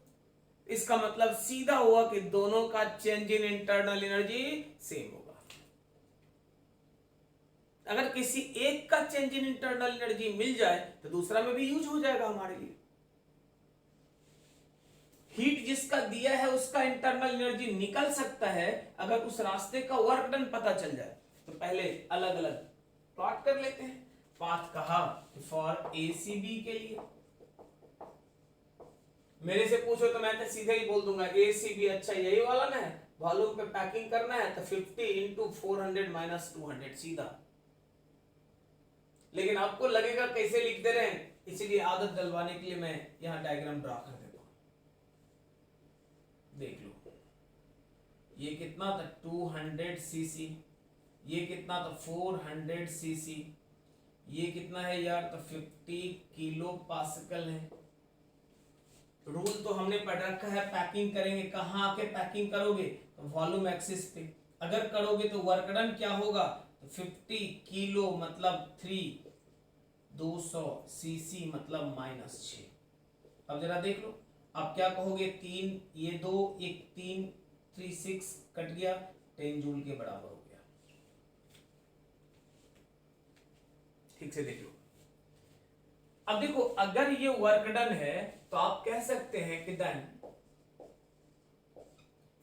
इसका मतलब सीधा हुआ कि दोनों का change in internal energy same होगा। अगर किसी एक का चेंज इन इंटरनल एनर्जी मिल जाए तो दूसरा में भी यूज हो जाएगा हमारे लिए। हीट जिसका दिया है उसका इंटरनल एनर्जी निकल सकता है अगर उस रास्ते का वर्क डन पता चल जाए। तो पहले अलग अलग प्लॉट कर लेते हैं। पाथ कहा फॉर ACB के लिए, मेरे से पूछो तो मैं तो सीधे ही बोल दूंगा ACB अच्छा यही वाला ना है, वॉल्यूम पे पैकिंग करना है तो 50 इंटू 400 माइनस 200 सीधा। लेकिन आपको लगेगा कैसे लिख दे रहे हैं, इसीलिए आदत डलवाने के लिए मैं यहां डायग्राम ड्रा कर देता हूं। देख लो ये कितना था 200 सीसी, ये कितना था 400 सीसी, ये कितना है यार तो 50 किलो पास्कल है। रूल तो हमने पढ़ रखा है, पैकिंग करेंगे कहां आके पैकिंग करोगे तो वॉल्यूम एक्सिस पे। अगर करोगे तो वर्क डन क्या होगा तो 50 किलो मतलब 3, 200 सीसी मतलब -6। अब जरा देख लो आप क्या कहोगे, 3 ये 2 1 3 3 6 कट गया, 10 जूल के बराबर हो गया। ठीक से देख लो। अब देखो अगर ये वर्क डन है तो आप कह सकते हैं कि देन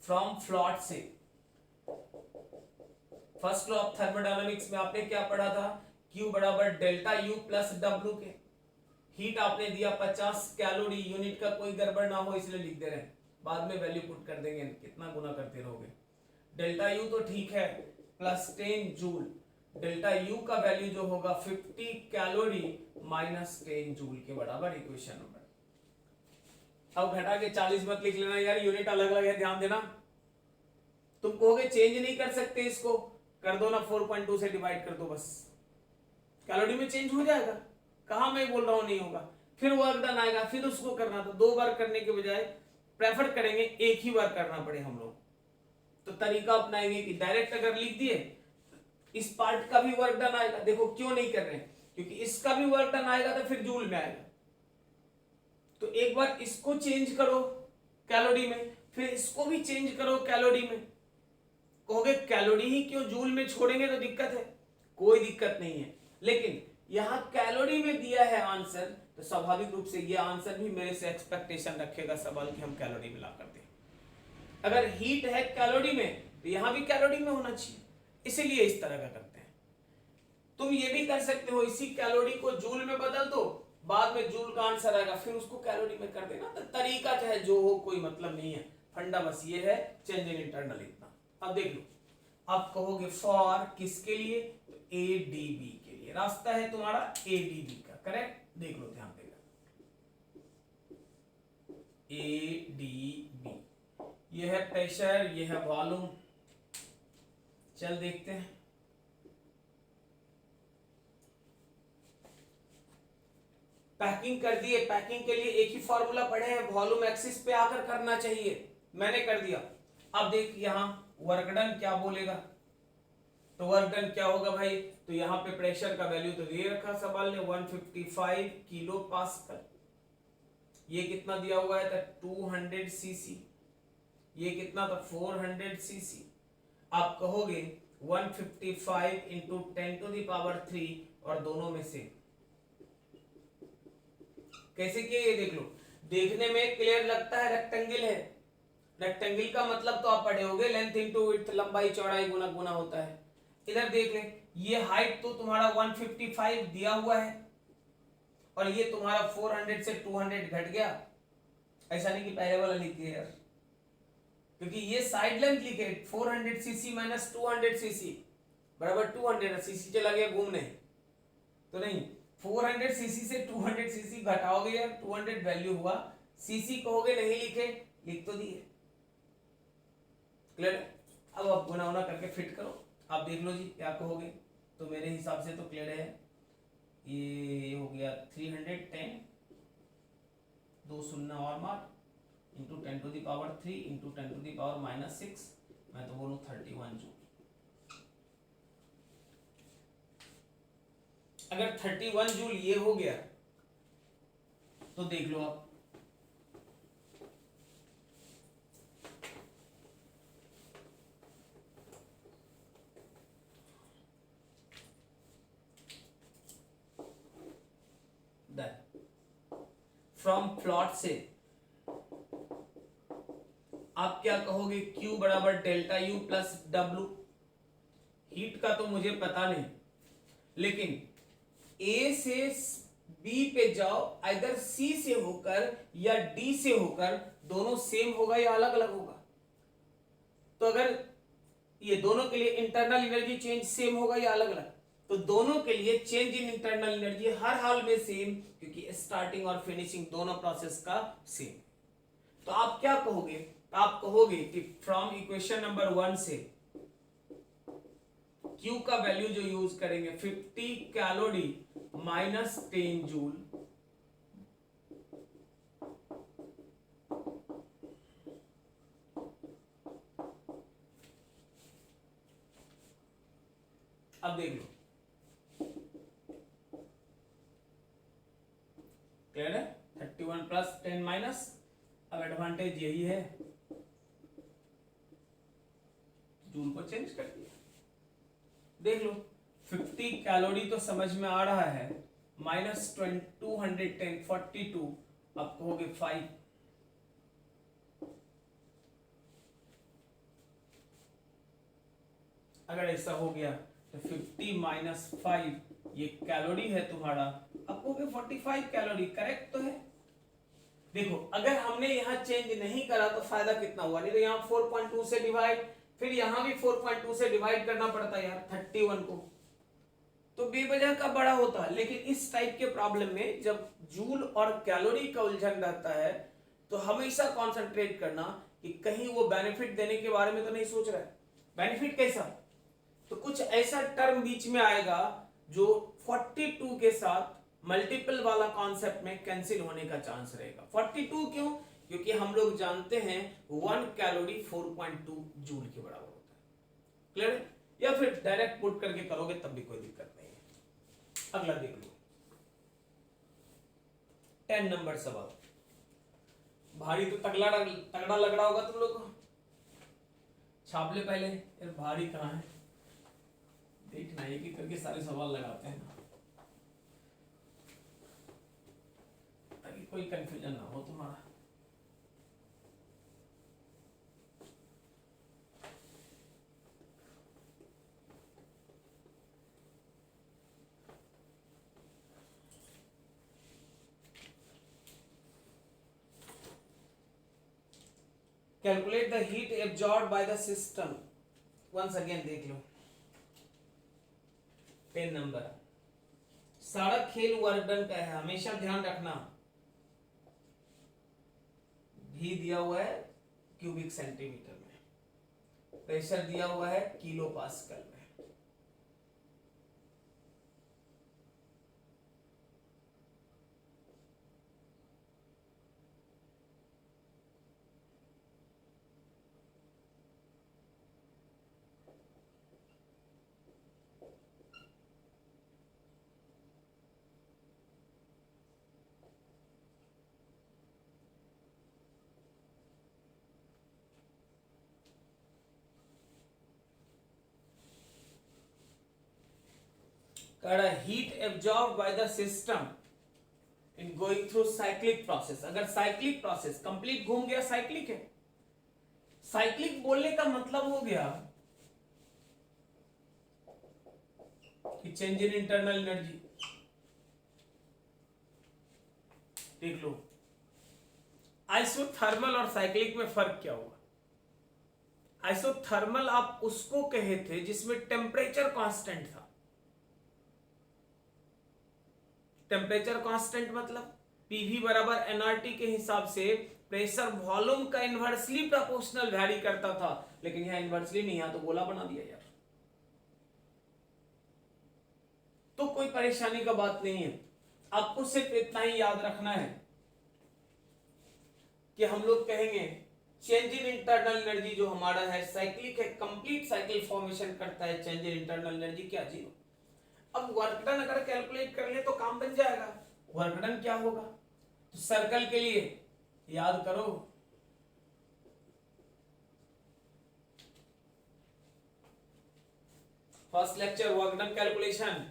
फ्रॉम फ्लॉट से, फर्स्ट लॉ ऑफ थर्मोडायनामिक्स में आपने क्या पढ़ा था, Q बराबर डेल्टा U प्लस W के। हीट आपने दिया 50 कैलोरी, यूनिट का कोई गड़बड़ ना हो इसलिए लिख दे रहे हैं, बाद में वैल्यू पुट कर देंगे, कितना गुना करते रहोगे। डेल्टा U तो ठीक है प्लस 10 जूल, डेल्टा U का वैल्यू जो होगा 50 कैलोरी माइनस 10 जूल के बराबर, इक्वेशन नंबर। अब घटा के 40 मत लिख लेना यार, यूनिट अलग अलग है, ध्यान देना। तुम कहोगे चेंज नहीं कर सकते, इसको कर दो ना 4.2 से डिवाइड कर दो, बस कैलोरी में चेंज हो जाएगा। कहां मैं बोल रहा हूं नहीं होगा, फिर वर्क डन आएगा, फिर उसको करना, तो 2 बार करने के बजाय प्रेफर करेंगे एक ही बार करना पड़े हम लोग। तो तरीका अपनाएंगे कि डायरेक्ट अगर लिख दिए इस पार्ट का भी वर्क डन आएगा। देखो क्यों नहीं कर रहे हैं, क्योंकि इसका भी वर्क डन आएगा तो फिर जूल में आएगा। तो एक बार इसको चेंज करो कैलोरी में, फिर इसको भी चेंज करो कैलोरी में। कहोगे कैलोरी ही क्यों, जूल में छोड़ेंगे तो दिक्कत है, कोई दिक्कत नहीं है। लेकिन यहां कैलोरी में दिया है आंसर, तो स्वाभाविक रूप से यह आंसर भी मेरे से एक्सपेक्टेशन रखेगा सवाल कि हम कैलोरी मिला कर दें। अगर हीट है कैलोरी में तो यहां भी कैलोरी में होना चाहिए, इसीलिए इस तरह का करते हैं। तुम ये भी कर सकते हो, इसी कैलोरी को जूल में बदल दो, बाद में जूल का आंसर आएगा, फिर उसको कैलोरी में कर देना। तो तरीका चाहे जो हो कोई मतलब नहीं है, फंडा बस ये है, चेंज इन इंटरनल इतना। अब देख लो, आप कहोगे फॉर किसके लिए, तो एडीबी के लिए, रास्ता है तुम्हारा एडीबी का, करेक्ट। देख लो ध्यान देगा, एडीबी, ये है प्रेशर, ये है वॉल्यूम। चल देखते हैं, पैकिंग कर दिए, पैकिंग के लिए एक ही फॉर्मूला पढ़े हैं, वॉल्यूम एक्सिस पे आकर करना चाहिए, मैंने कर दिया। अब देख यहां वर्क डन क्या बोलेगा, तो वर्क डन क्या होगा भाई, तो यहां पे प्रेशर का वैल्यू तो ये रखा सवाल ने 155 किलो पास्कल, ये कितना दिया हुआ है था 200 सीसी, ये कितना था 400 सीसी। आप कहोगे 155 इंटू 10⁻³ और दोनों में से कैसे किया ये देख लो, देखने में क्लियर लगता है रेक्टेंगल है, रेक्टेंगल का मतलब तो आप पढ़े होगे लेंथ इंटू विड्थ, लंबाई चौड़ाई गुना गुना होता है। इधर देख ले, ये हाइट तो तुम्हारा 155 दिया हुआ है और ये तुम्हारा 400 से 200 घट गया, ऐसा नहीं कि पहले वाला लिख दिया यार, क्योंकि ये साइड लेंथ लिखे 400 सीसी माइनस 200 सीसी बराबर 200, सीसी चला गया घूमने, तो नहीं 400 सीसी से 200 सीसी घटाओगे यार, 200 वैल्यू हुआ, सीसी कहोगे नहीं लिखे, लिख तो दिए, क्लियर। अब आप गुना उना करके फिट करो, आप देख लो जी क्या कहोगे, तो मेरे हिसाब से तो क्लियर है, ये हो गया 310, 2 शून्य और मार, इंटू 10⁻³ इंटू 10⁻⁻6, मैं तो बोलूं 31 जूल। अगर 31 जूल ये हो गया तो देख लो आप, फ्रॉम प्लॉट से आप क्या कहोगे, Q बराबर delta U plus W, heat का तो मुझे पता नहीं, लेकिन A से B पे जाओ, इधर C से होकर या D से होकर, दोनों सेम होगा या अलग अलग होगा, तो अगर ये दोनों के लिए इंटरनल एनर्जी चेंज सेम होगा या अलग अलग, तो दोनों के लिए चेंज इन इंटरनल एनर्जी हर हाल में सेम, क्योंकि स्टार्टिंग और फिनिशिंग दोनों प्रोसेस का सेम। तो आप क्या कहोगे, आप कहोगे कि फ्रॉम इक्वेशन नंबर 1 से Q का वैल्यू जो यूज करेंगे 50 कैलोरी माइनस 10 जूल, अब देख लो क्लियर है, 31 प्लस 10 माइनस, अब एडवांटेज यही है जूल को चेंज कर दिया, देख लो 50 कैलोरी तो समझ में आ रहा है, माइनस 210 42, आप कहोगे 5, अगर ऐसा हो गया तो 50 माइनस 5 ये कैलोरी है तुम्हारा, आप कहोगे 45 कैलोरी, करेक्ट तो है। देखो अगर हमने यहाँ चेंज नहीं करा तो फायदा कितना हुआ, नहीं तो यहाँ 4.2 से डिवाइड, फिर यहाँ भी 4.2 से डिवाइड करना पड़ता यार 31 को, तो बेवजह का बड़ा होता। लेकिन इस टाइप के प्रॉब्लम में जब जूल और कैलोरी का उलझन रहता है तो हमेशा कॉन्सेंट्रेट करना कि कहीं वो बेनिफिट देने के बारे में तो नहीं सोच रहा है। बेनिफिट कैसा, तो कुछ ऐसा टर्म बीच में आएगा जो 42 के साथ मल्टीपल वाला कॉन्सेप्ट में कैंसिल होने का चांस रहेगा। 42 क्यों, क्योंकि हम लोग जानते हैं 1 कैलोरी 4.2 जूल के बराबर होता है, क्लियर है। या फिर डायरेक्ट पुट करके करोगे तब भी कोई दिक्कत नहीं है। अगला देख लो 10 नंबर सवाल, भारी तो तगड़ा लग रहा होगा तुम लोग को, छाप ले पहले, यार भारी कहाँ है देखना, एक एक करके सारे सवाल लगाते हैं ताकि कोई कंफ्यूजन ना हो तुम्हारा। Calculate the heat absorb by the system. Once again देख लो 10 नंबर। सारा खेल वर्क डन का है, हमेशा ध्यान रखना। भी दिया हुआ है क्यूबिक सेंटीमीटर में, प्रेशर दिया हुआ है किलो पास्कल में। Heat absorb by the system in going through cyclic process. अगर साइक्लिक प्रोसेस कंप्लीट घूम गया, साइक्लिक है। साइक्लिक बोलने का मतलब हो गया कि चेंज इन इंटरनल एनर्जी। देख लो आइसोथर्मल और साइक्लिक में फर्क क्या हुआ। आइसोथर्मल आप उसको कहे थे जिसमें टेम्परेचर कांस्टेंट था। टेम्परेचर कांस्टेंट मतलब पीवी बराबर एनआरटी के हिसाब से प्रेशर वॉल्यूम का इनवर्सली प्रोपोर्शनल वैरी करता था, लेकिन यहां इनवर्सली नहीं, यहां तो गोला बना दिया यार। तो कोई परेशानी का बात नहीं है, आपको सिर्फ इतना ही याद रखना है कि हम लोग कहेंगे चेंज इन इंटरनल एनर्जी जो हमारा है साइक्लिक है, कंप्लीट साइकिल फॉर्मेशन करता है। चेंज इन इंटरनल एनर्जी क्या, जीरो। अब वर्क डन अगर कैलकुलेट कर ले तो काम बन जाएगा। वर्क डन क्या होगा, तो सर्कल के लिए याद करो, first lecture work done calculation.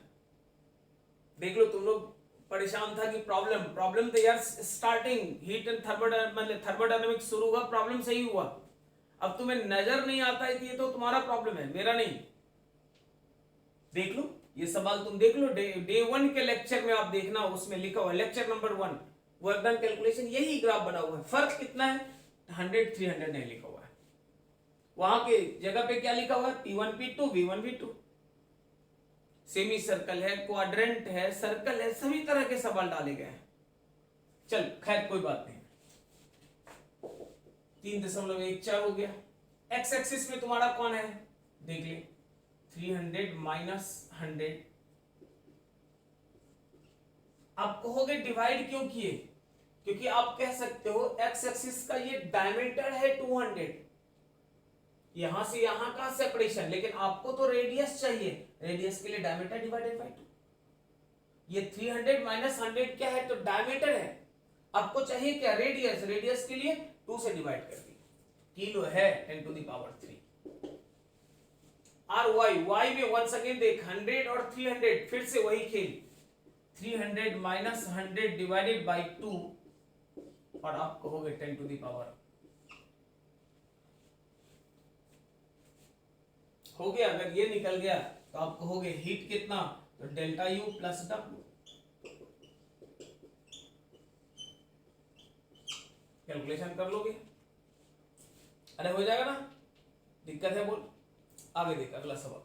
देख लो तुम लोग परेशान था कि प्रॉब्लम तो यार स्टार्टिंग हीट एंड थर्मोडायनामिक्स शुरू हुआ, प्रॉब्लम सही हुआ। अब तुम्हें नजर नहीं आता है ये तो तुम्हारा प्रॉब्लम है, मेरा नहीं। देख लो ये सवाल तुम देख लो, डे 1 के लेक्चर में आप देखना, उसमें लिखा हुआ lecture number 1 work done calculation, यही ग्राफ बना हुआ है। फर्क कितना है, 100 300 नहीं लिखा हुआ है। वहां के जगह पे क्या लिखा हुआ है, P1 P2 V1 V2। Semi circle है, क्वाड्रेंट है, सर्कल है, सभी तरह के सवाल डाले गए हैं। चल खैर कोई बात नहीं, 3.14 हो गया। एक्स एक्सिस में तुम्हारा कौन है, देख ले 300 माइनस 100। आप कहोगे डिवाइड क्यों किए, क्योंकि आप कह सकते हो एक्स एक्सिस का ये डायमीटर है 200, यहां से यहां का सेपरेशन, लेकिन आपको तो रेडियस चाहिए, रेडियस के लिए डायमीटर डिवाइडेड बाय 2। ये 300 माइनस 100 क्या है, तो डायमीटर है। आपको चाहिए क्या, रेडियस, रेडियस के लिए 2 से डिवाइड कर दी, किलो है 10⁻3। और y में वंस अगेन देख 100 और 300, फिर से वही खेल, 300 माइनस 100 डिवाइडेड बाय 2, और आप कहोगे 10⁻। हो गया। अगर ये निकल गया तो आप कहोगे हीट कितना, तो delta U plus W. Calculation कर लोगे, अरे हो जाएगा ना, दिक्कत है बोल। आगे देख अगला सवाल,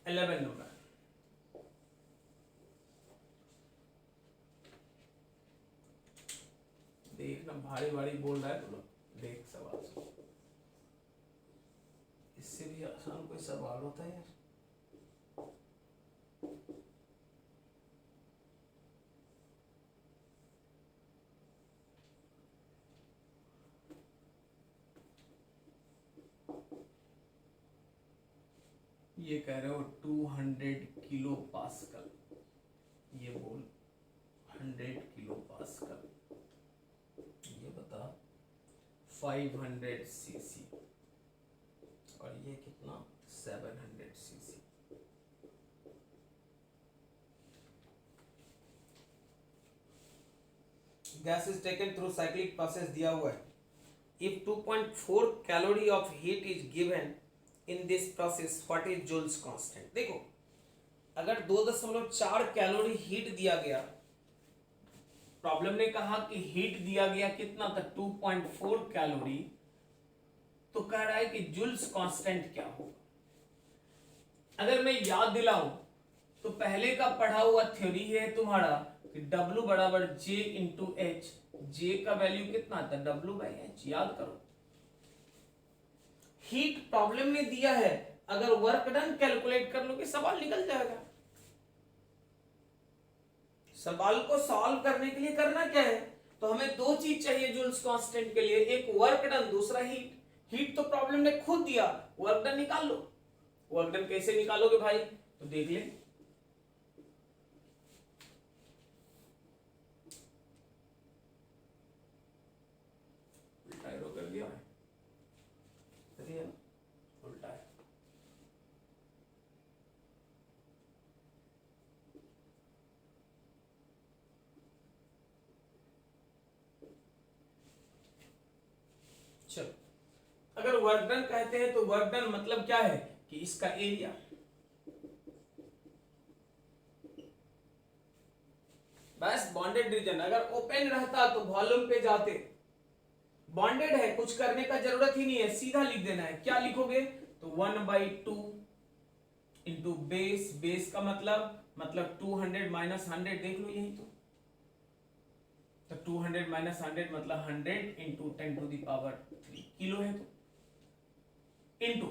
इलेवन नंबर। देखना भारी भारी बोल रहा है तो लोग, देख सवाल सुन, इससे भी आसान कोई सवाल होता है यार। ये कह रहे हो 200 किलो पास्कल, ये बोल 100 किलो पास्कल, ये बता 500 सीसी, और ये कितना 700 cc. Gas is taken through cyclic process दिया हुआ है। If 2.4 calorie of heat is given in this process what is joules constant. देखो अगर 2.4 कैलोरी हीट दिया गया प्रॉब्लम ने कहा कि हीट दिया गया कितना था 2.4 कैलोरी, तो कह रहा है कि जूल्स कांस्टेंट क्या होगा। अगर मैं याद दिलाऊं तो पहले का पढ़ा हुआ थ्योरी है तुम्हारा कि W बराबर J इंटू एच, जे का वैल्यू कितना था W/h, याद करो। हीट प्रॉब्लम में दिया है, अगर वर्क डन कैलकुलेट कर लोगे सवाल निकल जाएगा। सवाल को सॉल्व करने के लिए करना क्या है, तो हमें दो चीज चाहिए जूल्स कांस्टेंट के लिए, एक वर्क डन, दूसरा हीट। हीट तो प्रॉब्लम ने खुद दिया, वर्क डन निकाल लो। वर्क डन कैसे निकालोगे भाई, तो देख ले। उल्टा एरो कर दिया मैं, उल्टा है। चलो, अगर वर्क डन कहते हैं तो वर्क डन मतलब क्या है कि इसका एरिया, बस बॉन्डेड रीजन। अगर ओपन रहता तो वॉल्यूम पे जाते, बॉन्डेड है, कुछ करने का जरूरत ही नहीं है, सीधा लिख देना है। क्या लिखोगे, तो 1/2 इंटू बेस, बेस का मतलब 200 माइनस 100, देख लो यही तो 200 माइनस 100 मतलब 100 इंटू 10⁻³ किलो है, तो इंटू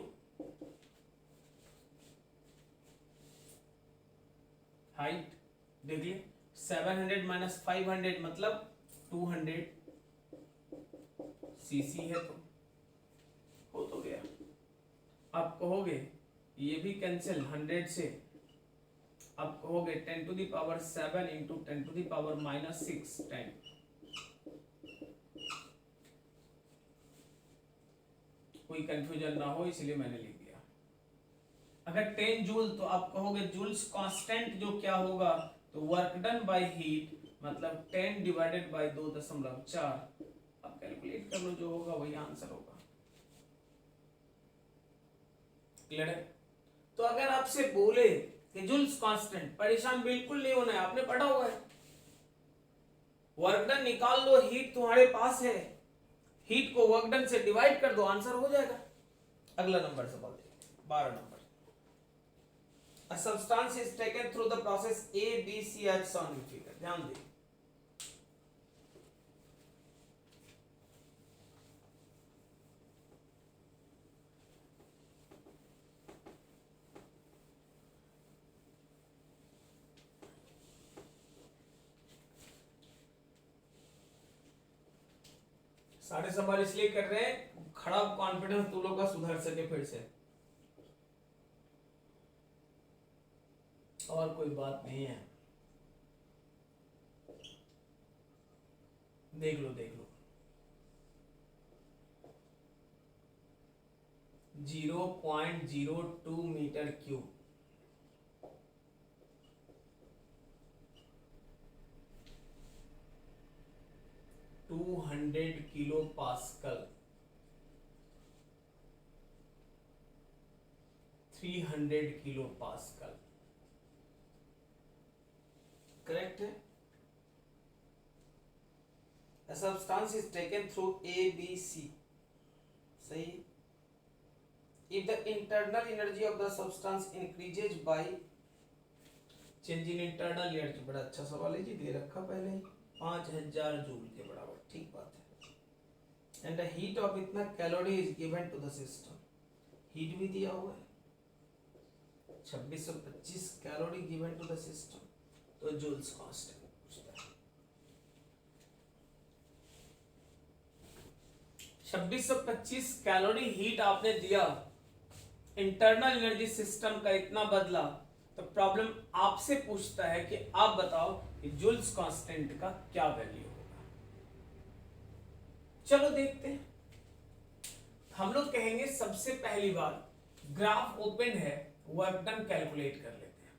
हाइट, देखिए 700 माइनस 500 मतलब 200 सीसी है, तो हो तो गया। अब कहोगे ये भी कैंसिल 100 से, अब कहोगे 10⁻7 इंटू 10⁻⁻6 टाइम, कोई कंफ्यूजन ना हो इसलिए मैंने लिख दिया। अगर 10 जूल, तो आप कहोगे जूल्स कांस्टेंट जो क्या होगा, तो वर्क डन बाय हीट मतलब 10 डिवाइडेड बाय 2.4। अब कैलकुलेट कर लो, जो होगा वही आंसर होगा। क्लियर है। तो अगर आपसे बोले कि जूल्स कांस्टेंट, परेशान बिल्कुल नहीं होना है, आपने पढ़ा हुआ है। वर्क डन निकाल लो, हीट तुम्हारे पास है, हीट को वर्क डन से डिवाइड कर दो, आंसर हो जाएगा। अगला नंबर सवाल देखिए, 12 number. A substance is taken through the process A, B, C as shown in figure. ध्यान दें, सारे सवाल इसलिए कर रहे हैं खड़ा कॉन्फिडेंस तुम लोग का सुधर सके फिर से, और कोई बात नहीं है। देख लो 0.02 metre cube, to 200 kilo pascal, 300 kilo pascal, correct है। A substance is taken through A, B, C, सही। If the internal energy of the substance increases by change in internal energy, बड़ा अच्छा सवाल है जी, दे रखा पहले ही, 5000 जूल के बराबर, ठीक बात है। And the heat of इतना calorie is given to the system, heat भी दिया हुआ है 2625 calorie given to the system, तो जूल्स कांस्टेंट पूछता है। 2625 कैलोरी हीट आपने दिया, इंटरनल एनर्जी सिस्टम का इतना बदला, तो प्रॉब्लम आपसे पूछता है कि आप बताओ कि जूल्स कांस्टेंट का क्या वैल्यू होगा। चलो देखते हैं। हम लोग कहेंगे सबसे पहली बार ग्राफ ओपन है, वर्क डन कैलकुलेट कर लेते हैं।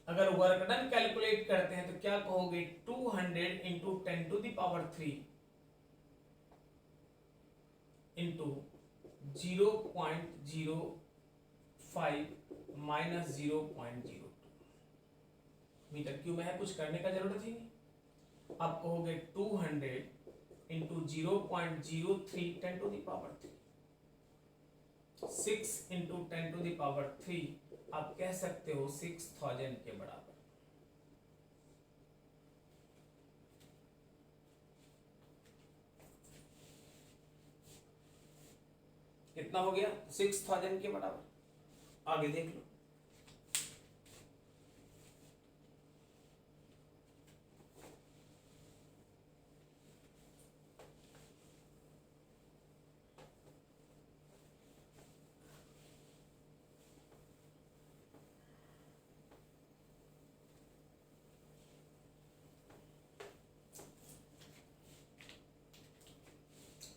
अगर वर्क डन कैलकुलेट करते हैं तो क्या कहोगे, 200 into 10⁻³ into 0.05 minus 0.02 metre cube है, कुछ करने का जरूरत ही नहीं। आप कहोगे 200 into 0.03 10 to the power 3, 6 into 10 to the power 3, आप कह सकते हो 6000 के बराबर। कितना हो गया? 6000 के बराबर। आगे देख लो।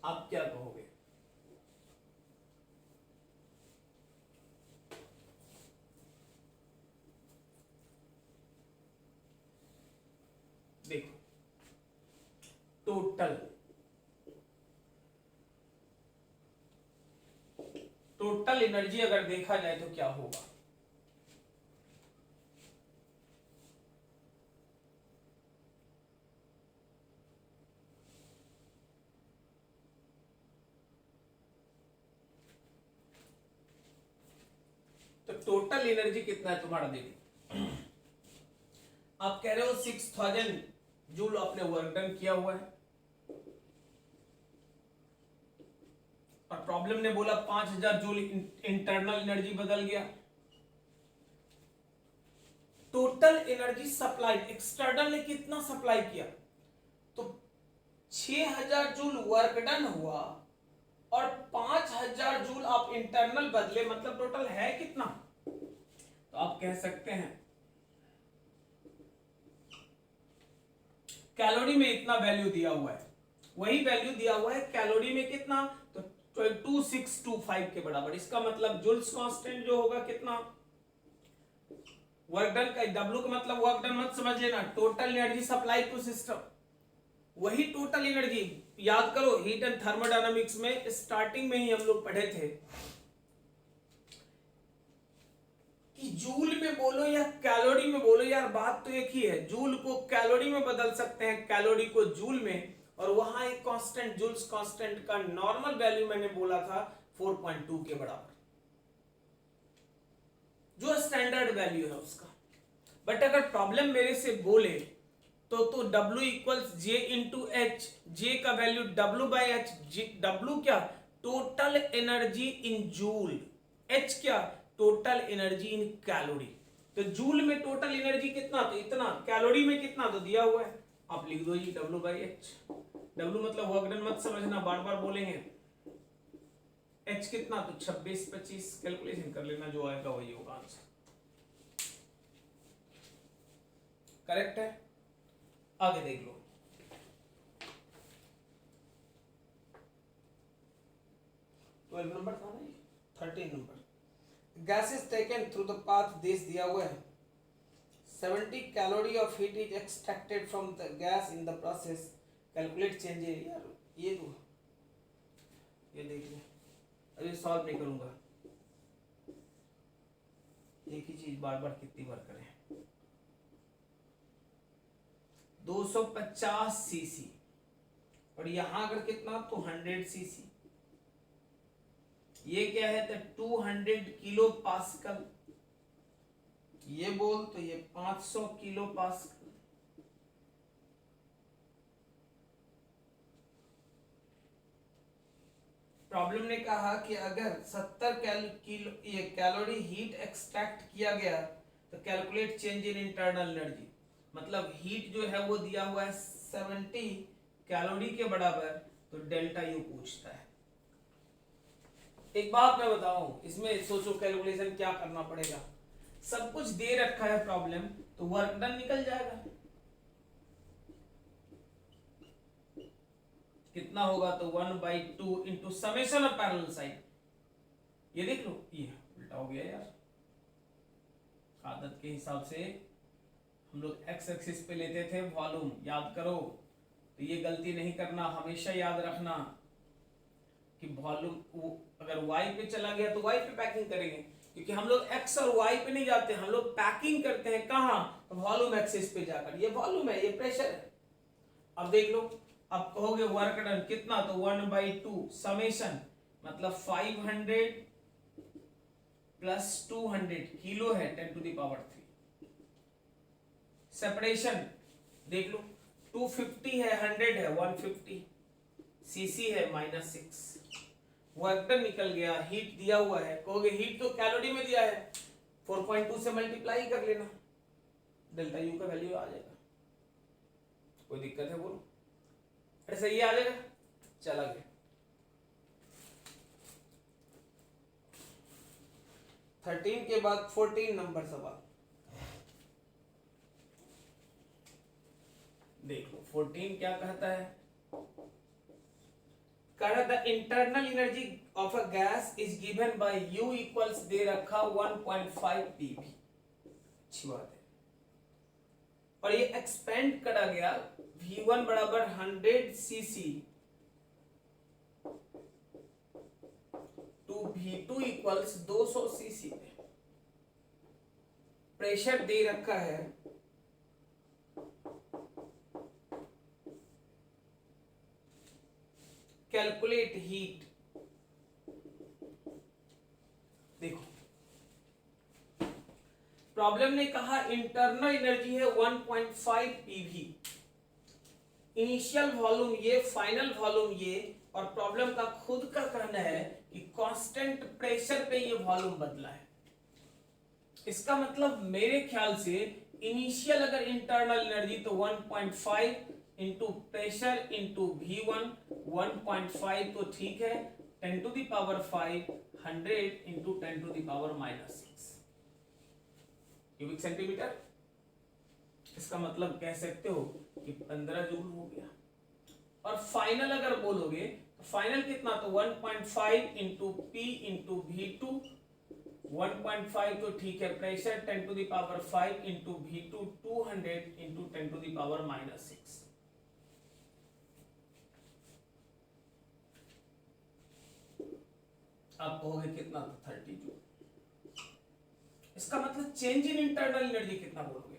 आप क्या कहोगे? देखो, टोटल एनर्जी अगर देखा जाए तो क्या होगा? तो टोटल एनर्जी कितना है तुम्हारा? देखो, आप कह रहे हो 6000 जूल आपने वर्क डन किया हुआ है, और प्रॉब्लम ने बोला 5000 जूल इंटरनल एनर्जी बदल गया। टोटल एनर्जी सप्लाई एक्सटर्नल ने कितना सप्लाई किया? तो 6000 जूल वर्क डन हुआ और 5000 जूल आप इंटरनल बदले, मतलब टोटल है कितना? तो आप कह सकते हैं कैलोरी में इतना वैल्यू दिया हुआ है, वही वैल्यू दिया हुआ है कैलोरी में कितना? तो 2625 के बराबर। इसका मतलब जूल्स कांस्टेंट जो होगा कितना? वर्क डन का W का मतलब वर्क डन मत समझ लेना, total energy supply to system, वही टोटल एनर्जी। याद करो हीट एंड थर्मोडायनामिक्स में स्टार्टिंग में ही हम लोग पढ़े थे कि जूल में बोलो या कैलोरी में बोलो, यार बात तो एक ही है। जूल को कैलोरी में बदल सकते हैं, कैलोरी को जूल में, और वहां एक कांस्टेंट जूल्स कांस्टेंट का नॉर्मल वैल्यू मैंने बोला था 4.2 के बराबर, जो स्टैंडर्ड वैल्यू है उसका। बट अगर प्रॉब्लम मेरे से बोले तो W equals J into H, J का value W by H. W क्या? Total energy in joule, H क्या? Total energy in calorie. तो जूल में टोटल एनर्जी कितना? तो इतना। कैलोरी में कितना? तो दिया हुआ है, आप लिख दो जी W बाई एच। W मतलब वर्क डन मत समझना, बार बार बोलेंगे। H कितना? तो 2625, कैलकुलेशन कर लेना, जो आएगा वही होगा आंसर। करेक्ट है? आगे देख लो। नंबर था ना, 13 number. Gas is taken through the path this दिया हुआ है, 70 calorie of heat is extracted from the gas in the process, calculate change. यार ये दो, ये देख ले, अरे सॉल्व नहीं करूंगा, एक ही चीज बार बार कितनी बार करें। 250 सीसी, और यहां अगर कितना? तो 100 सीसी। ये क्या है? तो 200 किलो पास्कल। ये बोल तो ये 500 किलो पास्कल। प्रॉब्लम ने कहा कि अगर 70 किलो ये कैलोरी हीट एक्सट्रैक्ट किया गया तो calculate change in internal energy. मतलब हीट जो है वो दिया हुआ है 70 कैलोरी के बराबर, तो डेल्टा यू पूछता है। एक बात मैं बताऊं, इसमें सोचो कैलकुलेशन क्या करना पड़ेगा। सब कुछ दे रखा है प्रॉब्लम, तो वर्क डन निकल जाएगा। कितना होगा? तो 1/2 into summation of parallel side. ये देख लो, ये उल्टा हो गया यार। आदत के हिसाब से हम लोग एक्स एक्सिस पे लेते थे वॉल्यूम, याद करो। तो ये गलती नहीं करना, हमेशा याद रखना कि वॉल्यूम अगर वाई पे चला गया तो वाई पे पैकिंग करेंगे, क्योंकि हम लोग एक्स और वाई पे नहीं जाते, हम लोग पैकिंग करते हैं कहाँ? वॉल्यूम एक्सिस पे जाकर। ये वॉल्यूम है, ये प्रेशर है। अब देख लो, अब कहोगे वर्क डन कितना, तो 1/2 समेशन मतलब 500 प्लस 200 किलो है 10⁻3। सेपरेशन देख लो, 250 है, 100 है, 150 सीसी है -6। वर्क डन निकल गया, हीट दिया हुआ है, कहोगे हीट तो कैलोरी में दिया है, 4.2 से मल्टीप्लाई कर लेना, डेल्टा यू का वैल्यू आ जाएगा। कोई दिक्कत है बोलो? अरे सही आ जाएगा, चला गया। 13 के बाद 14 नंबर सवाल देखो। 14 क्या कहता है, कह रहा था internal energy of a gas is given by U equals दे रखा 1.5 pV। अच्छी बात है, और ये एक्सपेंड करा गया V1 बराबर 100 cc to V2 equals 200 cc पे। प्रेशर दे रखा है कैलकुलेट हीट। देखो प्रॉब्लम ने कहा इंटरनल एनर्जी है 1.5 pV, इनिशियल वॉल्यूम ये, फाइनल वॉल्यूम ये, और प्रॉब्लम का खुद का कहना है कि कांस्टेंट प्रेशर पे ये वॉल्यूम बदला है। इसका मतलब मेरे ख्याल से इनिशियल अगर इंटरनल एनर्जी तो 1.5 इंटू प्रेशर इंटू V1, 1.5 तो ठीक है, 10⁵ 100 इंटू 10⁻⁻6 क्यूबिक सेंटीमीटर। इसका मतलब कह सकते हो कि 15 जूल हो गया। और फाइनल अगर बोलोगे तो फाइनल कितना, तो 1.5 इंटू P इंटू V2, 1.5 तो ठीक है, प्रेशर 10⁵ इंटू V2 200 इंटू 10⁻⁻6। आप कहोगे कितना, तो 30 जूल। इसका मतलब चेंज इन इंटरनल एनर्जी कितना बोलोगे?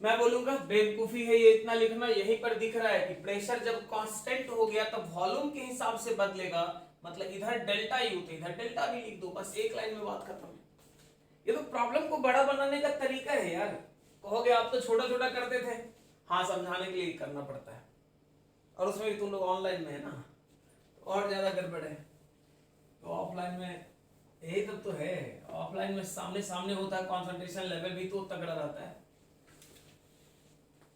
मैं बोलूंगा बेवकूफी है ये इतना लिखना। यहीं पर दिख रहा है कि प्रेशर जब कांस्टेंट हो गया तब वॉल्यूम के हिसाब से बदलेगा, मतलब इधर डेल्टा यू तो इधर डेल्टा भी लिख दो, बस एक लाइन में बात खत्म है। ये तो प्रॉब्लम को बड़ा बनाने का तरीका है यार। कहोगे आप तो छोटा छोटा करते थे, हाँ समझाने के लिए करना पड़ता है, और उसमें भी तुम लोग ऑनलाइन में है ना, और ज्यादा गड़बड़ है। तो ऑफलाइन में यही तो है, ऑफलाइन में सामने सामने होता है, कंसंट्रेशन लेवल भी तो तगड़ा रहता है।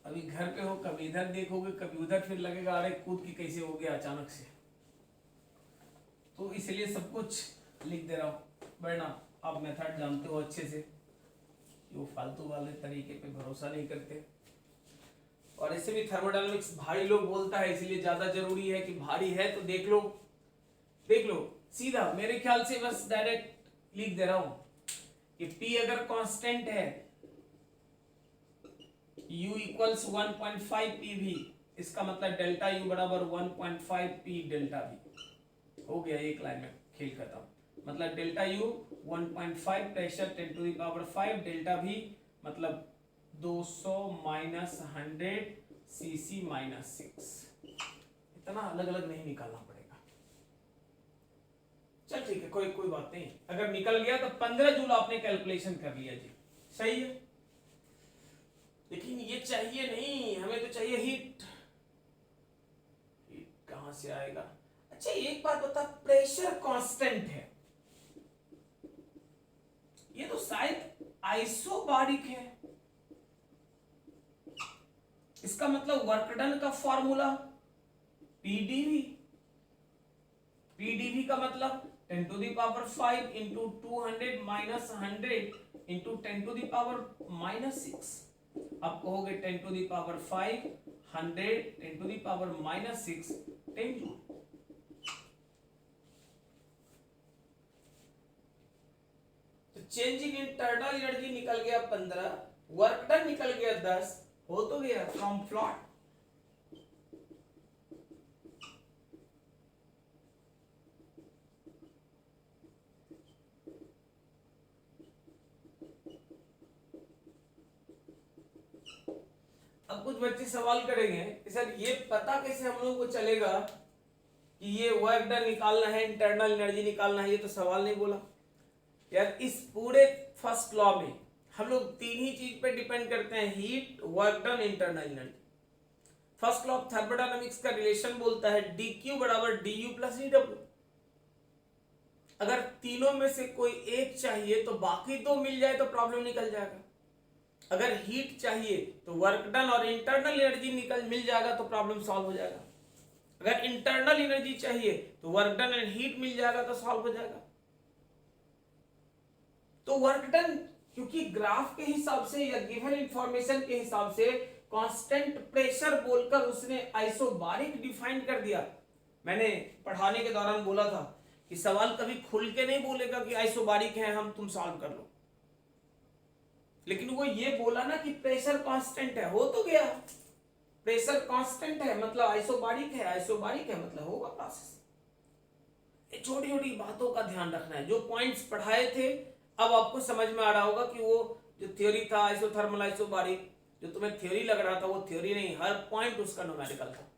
अभी घर पे हो, कभी इधर देखोगे कभी उधर, फिर लगेगा अरे कूद की कैसे हो गया अचानक से। तो इसलिए सब कुछ लिख दे रहा हूँ, वरना आप मेथड जानते हो अच्छे से, वो फालतू वाले तरीके पे भरोसा नहीं करते। और ऐसे भी थर्मोडायनामिक्स भारी लोग बोलता है, इसलिए ज्यादा जरूरी है कि भारी है तो देख लो, देख लो सीधा। मेरे ख्याल से बस डायरेक्ट लिख दे रहा हूं कि P अगर कांस्टेंट है, U इक्वल्स 1.5 PV, इसका मतलब डेल्टा U बराबर 1.5 P डेल्टा V। हो गया एक लाइन में खेल खत्म। मतलब delta U 1.5, pressure 10⁵ delta V मतलब 200 माइनस 100 cc माइनस 6। इतना अलग अलग नहीं निकालना पड़ेगा। चल ठीक है, कोई बात नहीं। अगर निकल गया तो 15 जूल आपने कैलकुलेशन कर लिया जी, सही है। लेकिन ये चाहिए नहीं, हमें तो चाहिए हीट। हीट कहां से आएगा? अच्छा एक बात बता, प्रेशर कांस्टेंट है, ये तो शायद आइसोबारिक है। इसका मतलब वर्क डन का फॉर्मूला पीडीवी। पीडीवी का मतलब 10⁵ इंटू 200 माइनस 100 इंटू 10⁻⁻6। आप कहोगे 10⁵, 100 10⁻⁻6 10 जूल। तो चेंज इन इंटरनल एनर्जी निकल गया 15, वर्क डन निकल गया 10, हो तो गया फ्रॉम प्लॉट। कुछ बच्चे सवाल करेंगे कि सर ये पता कैसे हम लोगों को चलेगा कि ये वर्क डन निकालना है, इंटरनल एनर्जी निकालना है? ये तो सवाल नहीं बोला यार। इस पूरे फर्स्ट लॉ में हम लोग तीन ही चीज पे डिपेंड करते हैं, heat, work done, internal energy. First law of thermodynamics का रिलेशन बोलता है dq बराबर du प्लस dw। अगर तीनों में से कोई एक चाहिए तो बाकी दो मिल जाए तो प्रॉब्लम निकल जाएगा। अगर हीट चाहिए तो वर्क डन और इंटरनल एनर्जी मिल जाएगा तो प्रॉब्लम सॉल्व हो जाएगा। अगर इंटरनल एनर्जी चाहिए तो वर्क डन एंड हीट मिल जाएगा तो सॉल्व हो जाएगा। तो वर्क डन, क्योंकि ग्राफ के हिसाब से या गिवन इंफॉर्मेशन के हिसाब से कांस्टेंट प्रेशर बोलकर उसने आइसोबारिक डिफाइन कर दिया। मैंने पढ़ाने के दौरान बोला था कि सवाल कभी खुल के नहीं बोलेगा कि आइसोबारिक है, हम तुम सॉल्व कर लो, लेकिन वो ये बोला ना कि प्रेशर कांस्टेंट है, हो तो गया। प्रेशर कांस्टेंट है मतलब आइसोबारिक है, आइसोबारिक है मतलब होगा प्रोसेस। छोटी छोटी बातों का ध्यान रखना है। जो पॉइंट्स पढ़ाए थे अब आपको समझ में आ रहा होगा कि वो जो थ्योरी था आइसोथर्मल आइसोबारिक, जो तुम्हें थ्योरी लग रहा था वो थ्योरी नहीं, हर पॉइंट उसका न्यूमेरिकल था,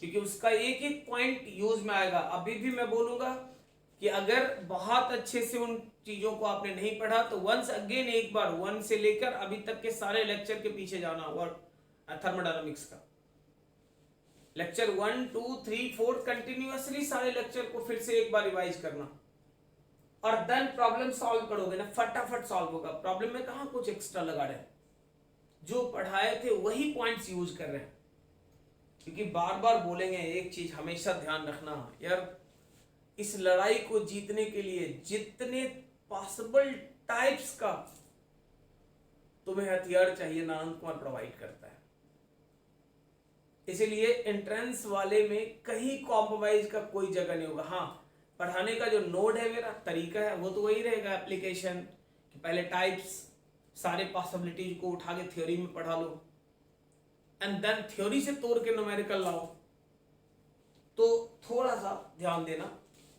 क्योंकि उसका एक एक पॉइंट यूज में आएगा। अभी भी मैं बोलूंगा कि अगर बहुत अच्छे से उन चीजों को आपने नहीं पढ़ा तो वंस अगेन एक बार 1 से लेकर अभी तक के सारे लेक्चर के पीछे जाना होगा थर्मोडायनामिक्स का। लेक्चर 1, 2, 3, 4 कंटिन्यूअसली सारे लेक्चर को फिर से एक बार रिवाइज करना और देन प्रॉब्लम सॉल्व करोगे ना, फटाफट सॉल्व होगा। प्रॉब्लम में कहां कुछ एक्स्ट्रा लगा रहे हैं, जो पढ़ाए थे वही पॉइंट्स यूज कर रहे हैं। क्योंकि बार बार बोलेंगे एक चीज हमेशा ध्यान रखना यार, इस लड़ाई को जीतने के लिए जितने पॉसिबल टाइप्स का तुम्हें हथियार चाहिए ना आनंद कुमार प्रोवाइड करता है। इसीलिए एंट्रेंस वाले में कहीं कॉम्प्रोमाइज का कोई जगह नहीं होगा। हाँ, पढ़ाने का जो नोड है, मेरा तरीका है, वो तो वही रहेगा एप्लीकेशन कि पहले टाइप्स सारे पॉसिबिलिटीज को उठा के थ्योरी में पढ़ा लो एंड देन थ्योरी से तोड़ के न्यूमेरिकल लाओ। तो थोड़ा सा ध्यान देना,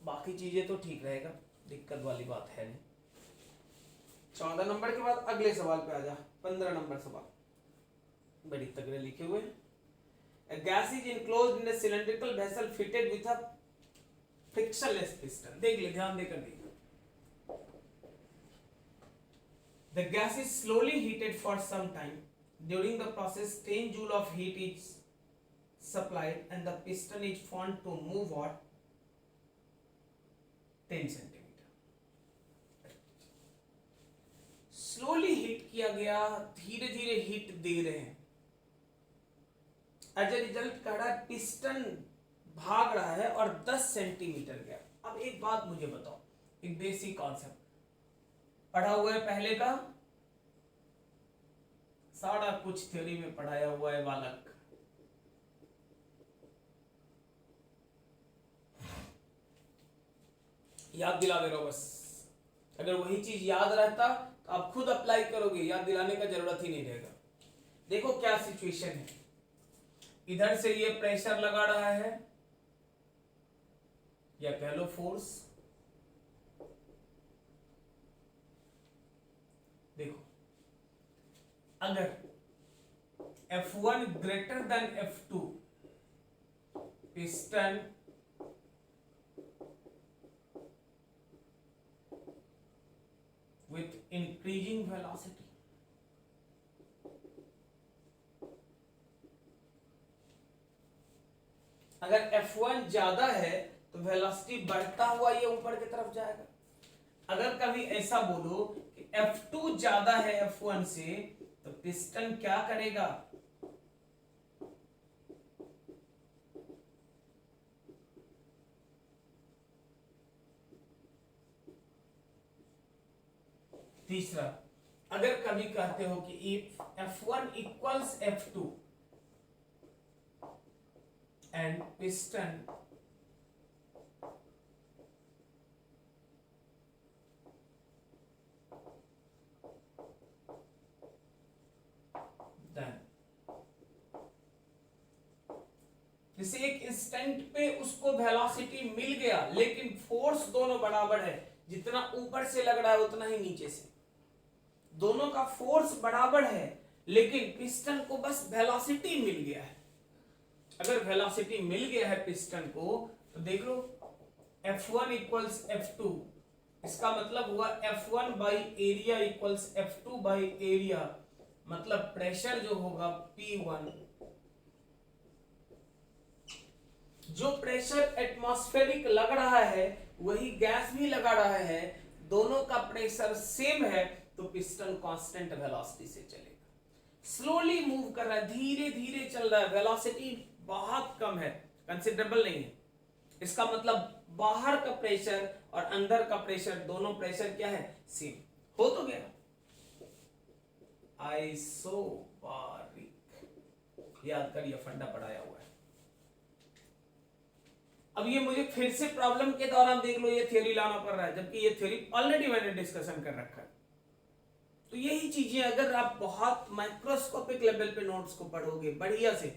बाकी चीजें तो ठीक रहेगा, दिक्कत वाली बात है नहीं। 14 नंबर के बाद अगले सवाल पे आ जा। 15 नंबर सवाल बड़ी तगड़े लिखे हुए हैं। A gas is enclosed in a cylindrical vessel fitted with a frictionless piston. देख ले, ध्यान देकर देख। The gas is slowly heated for some time. During the process, 10 joule of heat is supplied and the piston is found to move at 10 centimetre. Slowly heat किया गया, धीरे धीरे heat दे रहे हैं। एज ए रिजल्ट कह रहा है piston भाग रहा है और 10 सेंटीमीटर गया। अब एक बात मुझे बताओ, एक बेसिक कॉन्सेप्ट पढ़ा हुआ है पहले का, सारा कुछ थ्योरी में पढ़ाया हुआ है बालक। याद दिला दे रहा हूं बस, अगर वही चीज याद रहता तो आप खुद अप्लाई करोगे, याद दिलाने का जरूरत ही नहीं रहेगा। देखो क्या सिचुएशन है, इधर से ये प्रेशर लगा रहा है या कह लो फोर्स। देखो अगर F1 greater than F2, piston with increasing velocity, अगर F1 ज्यादा है तो वेलोसिटी बढ़ता हुआ ये ऊपर की तरफ जाएगा। अगर कभी ऐसा बोलो कि F2 ज्यादा है F1 से तो पिस्टन क्या करेगा, तीसरा, अगर कभी कहते हो कि F1 equals F2 and piston then, जैसे एक इंस्टेंट पे उसको वेलोसिटी मिल गया लेकिन फोर्स दोनों बराबर है, जितना ऊपर से लग रहा है उतना ही नीचे से, दोनों का फोर्स बराबर है लेकिन पिस्टन को बस वेलोसिटी मिल गया है। अगर वेलोसिटी मिल गया है पिस्टन को तो देख लो F1 इक्वल्स F2, इसका मतलब हुआ F1 by area equals F2 by area, मतलब प्रेशर जो होगा P1, जो प्रेशर एटमॉस्फेरिक लग रहा है वही गैस भी लगा रहा है, दोनों का प्रेशर सेम है, तो पिस्टन कांस्टेंट वेलोसिटी से चलेगा। स्लोली मूव कर रहा है, धीरे धीरे चल रहा है, वेलोसिटी बहुत कम है, कंसिडरेबल नहीं है। इसका मतलब बाहर का प्रेशर और अंदर का प्रेशर, दोनों प्रेशर क्या है, सेम हो तो गया। आइसोबारिक, याद करिए, फंडा पढ़ाया हुआ है। अब ये मुझे फिर से प्रॉब्लम के दौरान देख लो ये थ्योरी लाना पड़ रहा है, जबकि ये थ्योरी ऑलरेडी मैंने डिस्कशन कर रखा है। तो यही चीजें अगर आप बहुत माइक्रोस्कोपिक लेवल पे नोट्स को पढ़ोगे बढ़िया से,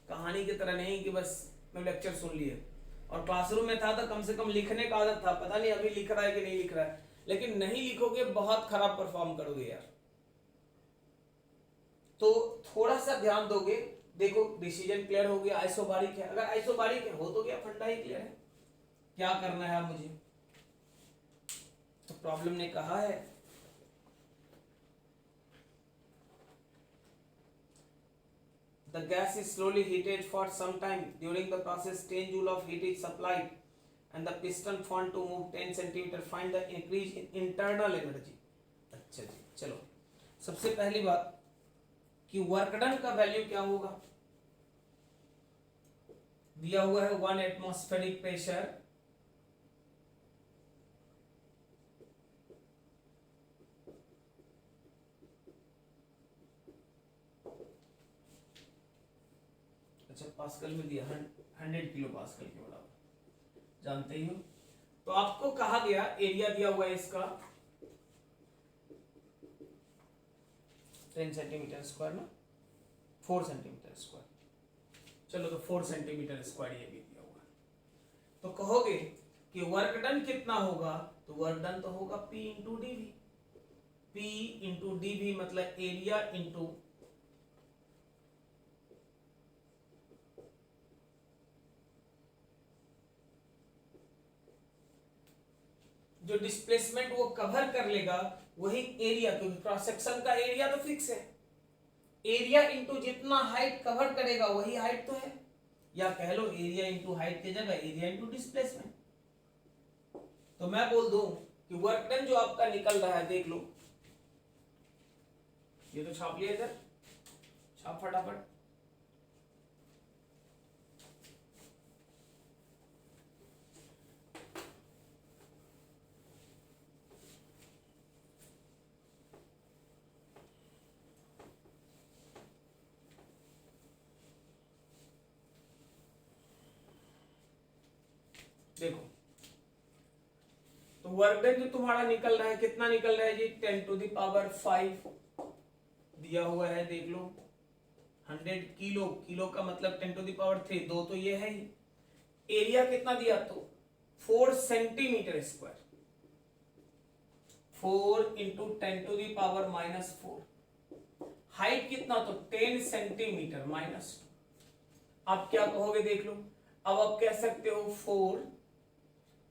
कहानी की तरह नहीं कि बस मैं लेक्चर सुन लिए, और क्लासरूम में था तो कम से कम लिखने का आदत था, पता नहीं अभी लिख रहा है कि नहीं लिख रहा है, लेकिन नहीं लिखोगे बहुत खराब परफॉर्म करोगे यार। तो थोड़ा सा ध्यान दोगे। देखो डिसीजन क्लियर हो गया, आइसोबारिक है, अगर आइसोबारिक है हो तो गया, फंडा ही क्लियर है। क्या करना है मुझे, तो प्रॉब्लम ने कहा है the gas is slowly heated for some time. During the process 10 joule of heat is supplied and the piston found to move 10 cm. Find the increase in internal energy. अच्छा जी, चलो सबसे पहली बात कि वर्क डन का value क्या होगा, दिया हुआ है 1 एटमॉस्फेरिक प्रेशर, अच्छा पास्कल में दिया 100 किलो पास्कल के बराबर, जानते ही हो। तो आपको कहा गया एरिया दिया हुआ है इसका 10 सेंटीमीटर स्क्वायर ना, 4 सेंटीमीटर स्क्वायर, चलो तो 4 सेंटीमीटर स्क्वायर ये भी दिया हुआ है। तो कहोगे कि वर्क डन कितना होगा, तो वर्क डन तो होगा P into dv. P into dv मतलब एरिया इंटू जो डिस्प्लेसमेंट वो कवर कर लेगा वही एरिया, क्योंकि क्रॉस सेक्शन का एरिया तो फिक्स है, एरिया इंटू जितना हाइट कवर करेगा वही हाइट तो है, या कह लो एरिया इंटू हाइट की जगह एरिया इंटू डिस्प्लेसमेंट। तो मैं बोल दूं कि वर्क डन जो आपका निकल रहा है, देख लो ये तो छाप लिया इधर, छाप फटाफट। देखो तो वर्क डन जो तुम्हारा निकल रहा है कितना निकल रहा है जी, 10 टू द पावर 5 दिया हुआ है, देख लो 100 किलो, किलो का मतलब 10 टू द पावर 3, दो तो ये है ही। एरिया कितना दिया, तो 4 centimetre square, 4 into 10 to the power -4। Height कितना, तो 10 सेंटीमीटर -2। अब क्या कहोगे, देख लो, अब आप कह सकते हो 4,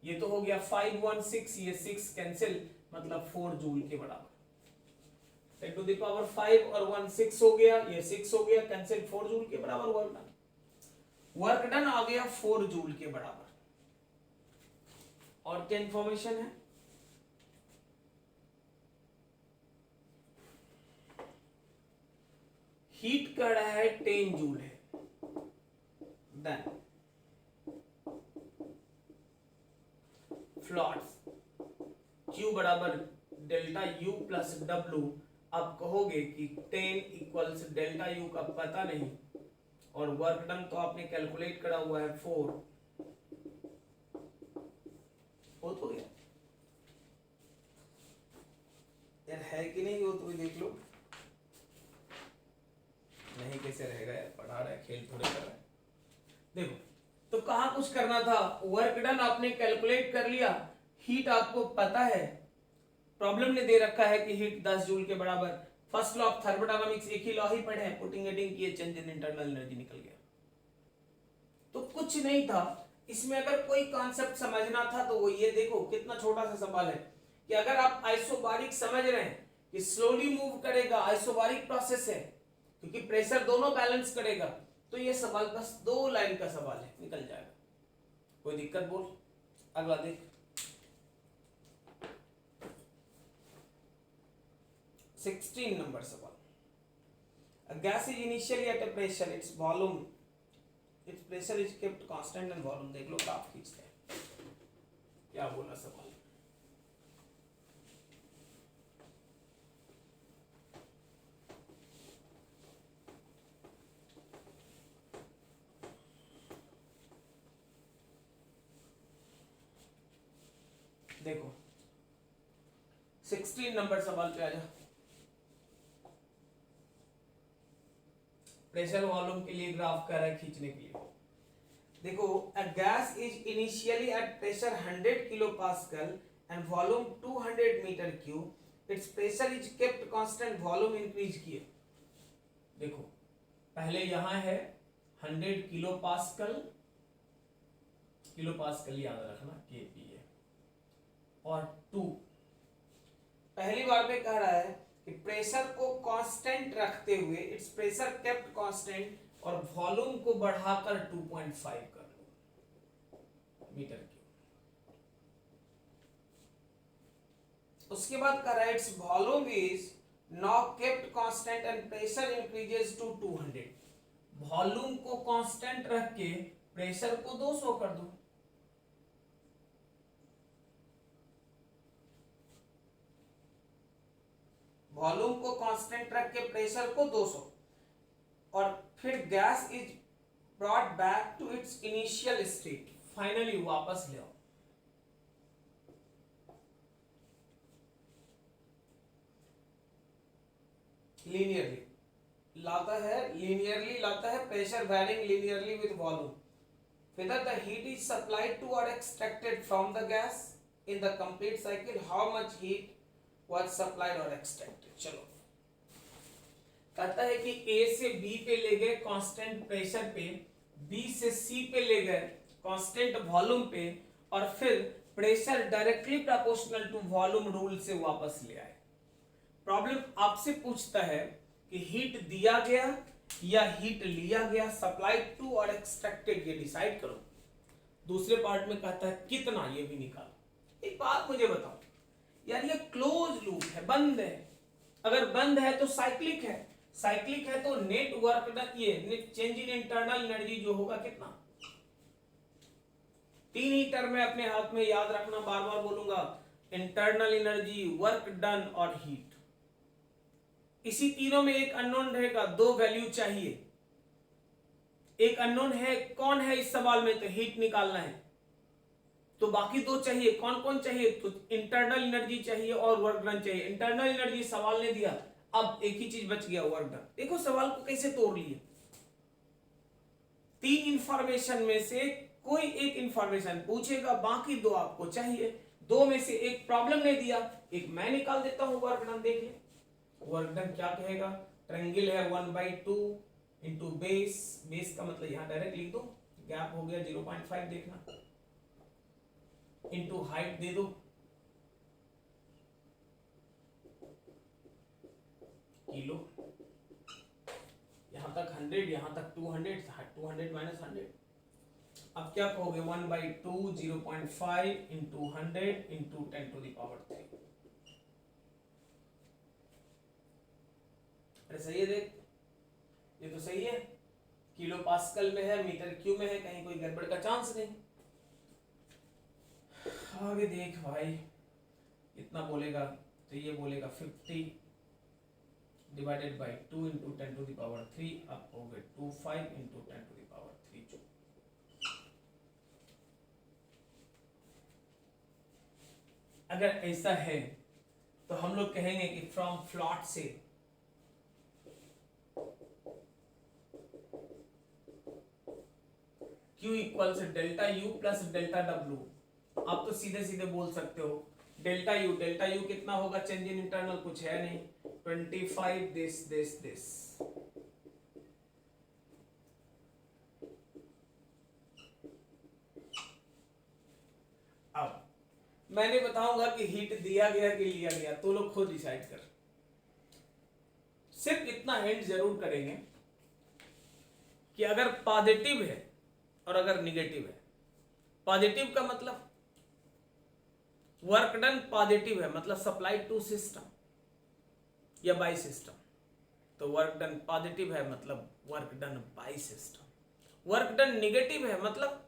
ये तो हो गया 5 1 6, ये 6 कैंसिल, मतलब 4 जूल के बराबर। 10 टू द पावर 5 और 1 6 हो गया, ये 6 हो गया, कैंसिल, 4 जूल के बराबर वर्क डन। वर्क डन आ गया 4 जूल के बराबर। और क्या इंफॉर्मेशन है, हीट कर रहा है 10 जूल है, देन फ्लॉट्स Q बराबर डेल्टा U प्लस W। आप कहोगे कि 10 इक्वल्स डेल्टा U का पता नहीं, और वर्क डन तो आपने कैलकुलेट करा हुआ है 4, हो तो गया यार, है कि नहीं, वो तो देख लो, नहीं कैसे रहेगा यार, पढ़ा रहा है, खेल थोड़े कर रहा है। देखो तो कहां कुछ करना था, वर्क डन आपने कैलकुलेट कर लिया, हीट आपको पता है, प्रॉब्लम ने दे रखा है कि हीट 10 जूल के बराबर, फर्स्ट लॉ ऑफ थर्मोडायनामिक्स एक ही लॉ ही पढ़े हैं, पुटिंग एडिंग किए, चेंज इन इंटरनल एनर्जी निकल गया। तो कुछ नहीं था इसमें। अगर कोई कॉन्सेप्ट समझना था तो वो ये देखो कितना छोटा सा सवाल है कि अगर आप आइसोबारिक समझ रहे हैं कि स्लोली मूव करेगा, आइसोबारिक प्रोसेस है क्योंकि प्रेशर दोनों बैलेंस करेगा, तो ये सवाल बस 2 लाइन का सवाल है, निकल जाएगा। कोई दिक्कत बोल, अगला देख। 16 नंबर सवाल। A gas is initially at a pressure, its pressure is kept constant and volume, देख लो ग्राफ खींचते हैं क्या बोला सवाल। देखो 16 नंबर सवाल पे आ जा। प्रेशर वॉल्यूम के लिए ग्राफ कर रहा है खींचने के लिए। देखो a gas is initially at pressure 100 kilopascal and volume 200 meter cube, its pressure is kept constant, volume increase किए। देखो पहले यहां है 100 किलोपास्कल, किलोपास्कल याद रखना केपी है, और 2 पहली बार में कह रहा है कि प्रेशर को कांस्टेंट रखते हुए इट्स प्रेशर केप्ट कांस्टेंट और वॉल्यूम को बढ़ाकर 2.5 कर लो मीटर क्यूब। उसके बाद कह रहा है it's volume is now kept constant and pressure increases to 200। Volume को कांस्टेंट रख के प्रेशर को 200 कर दो। वॉल्यूम को कांस्टेंट रख के प्रेशर को 200 और फिर gas is brought back to its initial state, finally वापस ले आओ। लीनियरली लाता है pressure varying linearly with volume, whether the heat is supplied to or extracted from the gas in the complete cycle, how much heat was supplied or extracted। चलो कहता है कि A से B पे ले गए कांस्टेंट प्रेशर पे, B से C पे ले गए कांस्टेंट वॉल्यूम पे, और फिर pressure directly proportional to volume rule से वापस ले आए। प्रॉब्लम आपसे पूछता है कि हीट दिया गया या हीट लिया गया, सप्लाइड टू और एक्सट्रैक्टेड, ये डिसाइड करो। दूसरे पार्ट में कहता है कितना, ये भी निकालो। एक बात मुझे बताओ यार, ये क्लोज लूप है, बंद है। अगर बंद है तो साइक्लिक है, साइक्लिक है तो नेट वर्क डन, ये चेंज इन इंटरनल एनर्जी जो होगा कितना, 3 ही टर्म है अपने हाथ में, याद रखना, बार बार बोलूंगा, इंटरनल एनर्जी, वर्क डन और हीट। इसी तीनों में एक अननोन रहेगा, 2 वैल्यू चाहिए। एक अननोन है, कौन है इस सवाल में, तो हीट निकालना है, तो बाकी 2 चाहिए। कौन कौन चाहिए, तो इंटरनल एनर्जी चाहिए और वर्क डन चाहिए। इंटरनल एनर्जी सवाल ने दिया, अब एक ही चीज बच गया, वर्क डन। देखो सवाल को कैसे तोड़ लिए, 3 इंफॉर्मेशन में से कोई एक इंफॉर्मेशन पूछेगा, बाकी 2 आपको चाहिए। 2 में से एक प्रॉब्लम ने दिया, एक मैं निकाल देता हूं वर्क डन। देख ले वर्क डन क्या कहेगा, ट्रायंगल है 1/2 इंटू बेस, बेस का मतलब यहां डायरेक्ट लिख दो, गैप हो गया 0.5 देखना, इंटू हाइट दे दो किलो, यहां तक 100, यहां तक 200, 200 माइनस 100। अब क्या कहोगे, 1/2 0.5 इंटू 100 इंटू 10⁻3। अरे सही है, देख ये तो सही है, किलो पास्कल में है, मीटर क्यूब में है, कहीं कोई गड़बड़ का चांस नहीं। आगे देख भाई, इतना बोलेगा तो ये बोलेगा 50 डिवाइडेड बाई 2 इंटू 10⁻3, अब हो गए 25 इंटू 10⁻3। अगर ऐसा है तो हम लोग कहेंगे कि फ्रॉम फ्लॉट से Q इक्वल से delta U plus delta W। आप तो सीधे सीधे बोल सकते हो डेल्टा यू कितना होगा, चेंज इन इंटरनल कुछ है नहीं, 25 दिस। अब मैंने बताऊंगा कि हीट दिया गया कि लिया गया, तो लोग खुद डिसाइड कर। सिर्फ इतना हिंट जरूर करेंगे कि अगर पॉजिटिव है और अगर निगेटिव है, पॉजिटिव का मतलब वर्क डन पॉजिटिव है मतलब सप्लाई टू सिस्टम या बाय सिस्टम, तो वर्क डन पॉजिटिव है मतलब work done by system. Work done negative है मतलब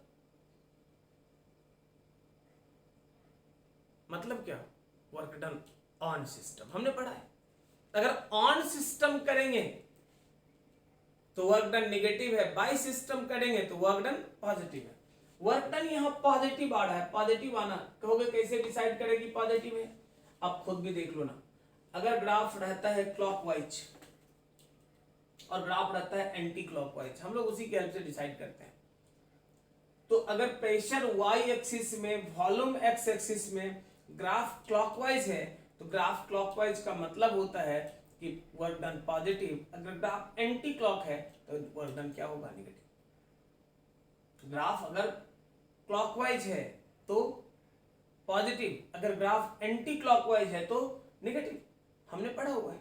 क्या, वर्क डन ऑन सिस्टम, हमने पढ़ा है। अगर ऑन सिस्टम करेंगे तो वर्क डन निगेटिव है, बाय सिस्टम करेंगे तो वर्क डन पॉजिटिव है। वर्क डन यहां पॉजिटिव आ रहा है, पॉजिटिव आना कहोगे कैसे डिसाइड करेगी पॉजिटिव है, आप खुद भी देख लो ना। अगर ग्राफ रहता है क्लॉकवाइज और ग्राफ रहता है एंटी क्लॉकवाइज, हम लोग उसी के हेल्प से डिसाइड करते हैं। तो अगर प्रेशर y एक्सिस में, वॉल्यूम x एक्सिस में ग्राफ क्लॉकवाइज है, तो ग्राफ क्लॉकवाइज का मतलब होता है कि वर्क डन पॉजिटिव। अगर ग्राफ एंटी क्लॉक है तो वर्क डन क्या होगा, नेगेटिव। ग्राफ अगर क्लॉकवाइज है तो पॉजिटिव, अगर ग्राफ एंटी क्लॉकवाइज है तो नेगेटिव, हमने पढ़ा हुआ है।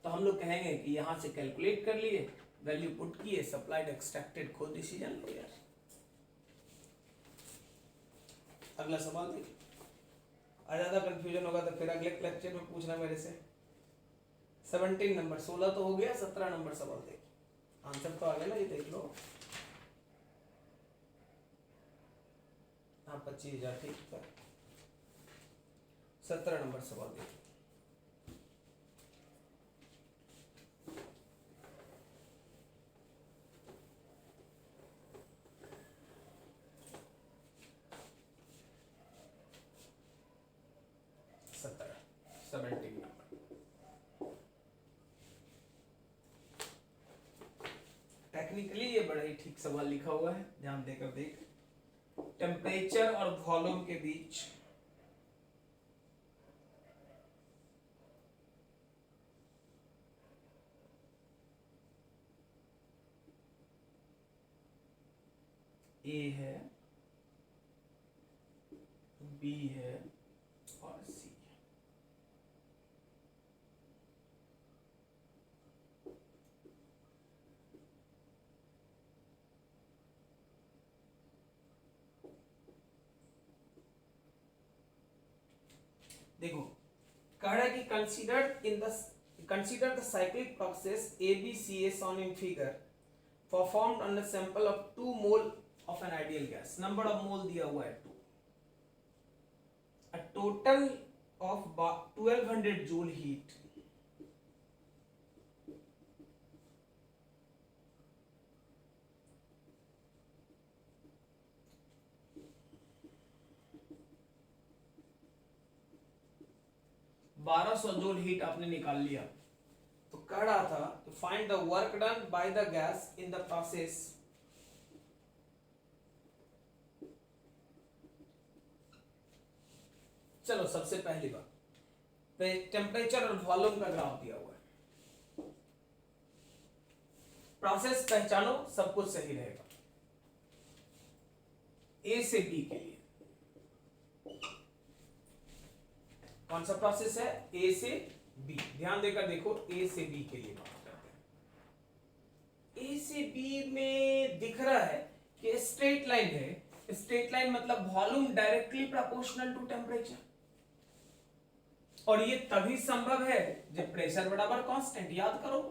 तो हम लोग कहेंगे कि यहां से कैलकुलेट कर लिए, वैल्यू पुट किए, सप्लाइड एक्सट्रैक्टेड, खुद डिसीजन लो यार। अगला सवाल देखिए, ज्यादा कंफ्यूजन होगा तो फिर अगले लेक्चर में पूछना मेरे से। 17 नंबर, 16 तो हो गया, 17 नंबर सवाल देखिए, आंसर तो आ गया ना, ये देख लो। हाँ 25,000 ठीक है। 17 नंबर सवाल देखिए, टेक्निकली ये बड़ा ही ठीक सवाल लिखा हुआ है, ध्यान देकर देख। टेम्परेचर और वॉल्यूम के बीच ए है, बी है और सी है। देखो कह रहा है कि consider the cyclic process ABCS on in figure performed on a sample of 2 mole of an ideal gas। number of mole दिया हुआ है 2, a total of 1200 joule heat joule heat आपने निकाल लिया। तो कह रहा था to find the work done by the gas in the process चलो सबसे पहली बात टेम्परेचर और वॉल्यूम का ग्राफ दिया हुआ है, प्रोसेस पहचानो, सब कुछ सही रहेगा। ए से बी के लिए कौन सा प्रोसेस है, ए से बी, ध्यान देकर देखो। ए से बी के लिए बात करते हैं। ए से बी में दिख रहा है कि स्ट्रेट लाइन है, स्ट्रेट लाइन मतलब volume directly proportional to temperature, और ये तभी संभव है जब प्रेशर बराबर कांस्टेंट। याद करो,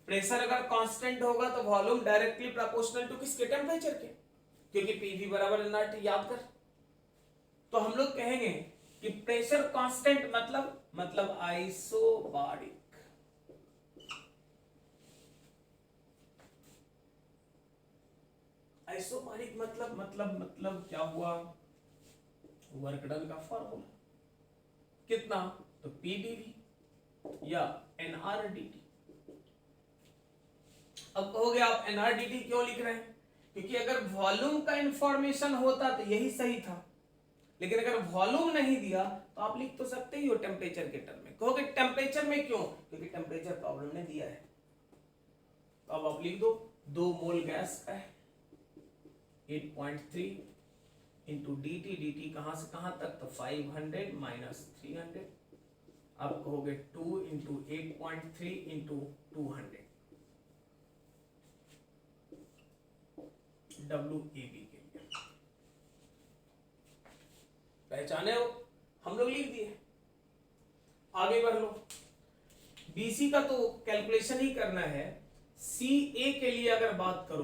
प्रेशर अगर कांस्टेंट होगा तो वॉल्यूम डायरेक्टली प्रोपोर्शनल टू किसके, टेम्परेचर के, क्योंकि पीवी बराबर एनआरटी। याद कर, तो हम लोग कहेंगे कि प्रेशर कांस्टेंट मतलब आइसोबारिक। आइसोबारिक मतलब क्या हुआ, वर्क डन का फॉर्मूला कितना, तो पीडीवी या एनआरडीटी। अब कहोगे आप एनआरडीटी क्यों लिख रहे हैं, क्योंकि अगर वॉल्यूम का इंफॉर्मेशन होता तो यही सही था, लेकिन अगर वॉल्यूम नहीं दिया तो आप लिख तो सकते ही हो टेम्परेचर के टर्म में। कहोगे टेम्परेचर में क्यों? क्योंकि टेम्परेचर प्रॉब्लम ने दिया है। तो अब आप लिख दो 2 मोल गैस का है 8.3 इंटू dt, dt कहां से कहां तक? तो 500 माइनस 300। आप कहोगे 2 इंटू 8.3 इंटू 200 WAB के लिए पहचाने हो? हम लोग लिख दिए। आगे बढ़ लो। BC का तो कैलकुलेशन ही करना है। CA के लिए अगर बात करो,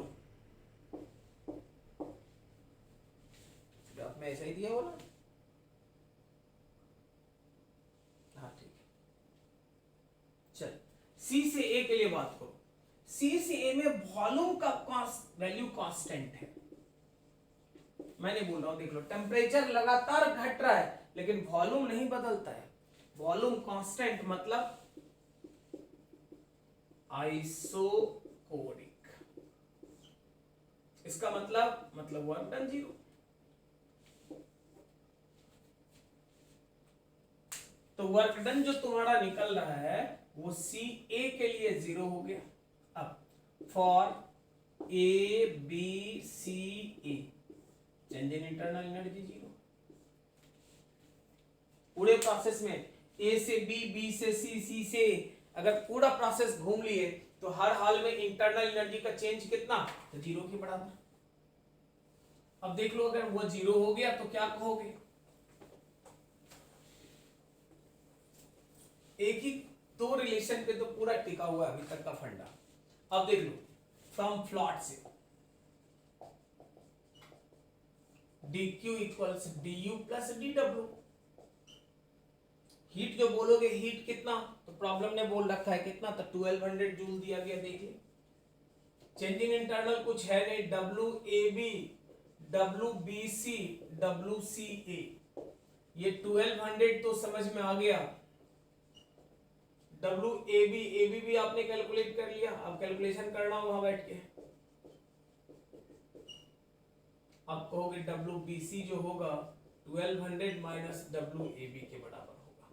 ग्राफ में ऐसा ही दिया हो ना? हाँ ठीक है। चल C से A के लिए बात करो। C से A में वॉल्यूम का वैल्यू कांस्टेंट है। मैं नहीं बोल रहा हूं, देख लो टेम्परेचर लगातार घट रहा है लेकिन वॉल्यूम नहीं बदलता है। वॉल्यूम कांस्टेंट मतलब आइसोकोरिक। इसका मतलब वर्क डन 0। तो वर्क डन जो तुम्हारा निकल रहा है वो CA के लिए 0 हो गया। अब for ABCA change in internal energy 0। पूरे प्रोसेस में A से B, B से C, C से अगर पूरा प्रोसेस घूम लिए तो हर हाल में इंटरनल एनर्जी का चेंज कितना? तो 0 के बराबर। अब देख लो अगर वो 0 हो गया तो क्या कहोगे? एक ही दो रिलेशन पे तो पूरा टिका हुआ है अभी तक का फंडा। अब देख लो फ्रॉम फ्लॉट से dq equals du plus dw। Heat जो बोलोगे हीट कितना? तो प्रॉब्लम ने बोल रखा है कितना? तो 1200 जूल दिया गया। देखिए चेंज इन इंटरनल कुछ है नहीं, WAB, WBC, WCA। ये 1200 तो समझ में आ गया। WAB, AB भी आपने कैलकुलेट कर लिया। अब कैलकुलेशन करना हो वहां बैठ के। आप कहोगे WBC जो होगा 1200 माइनस WAB के बराबर होगा।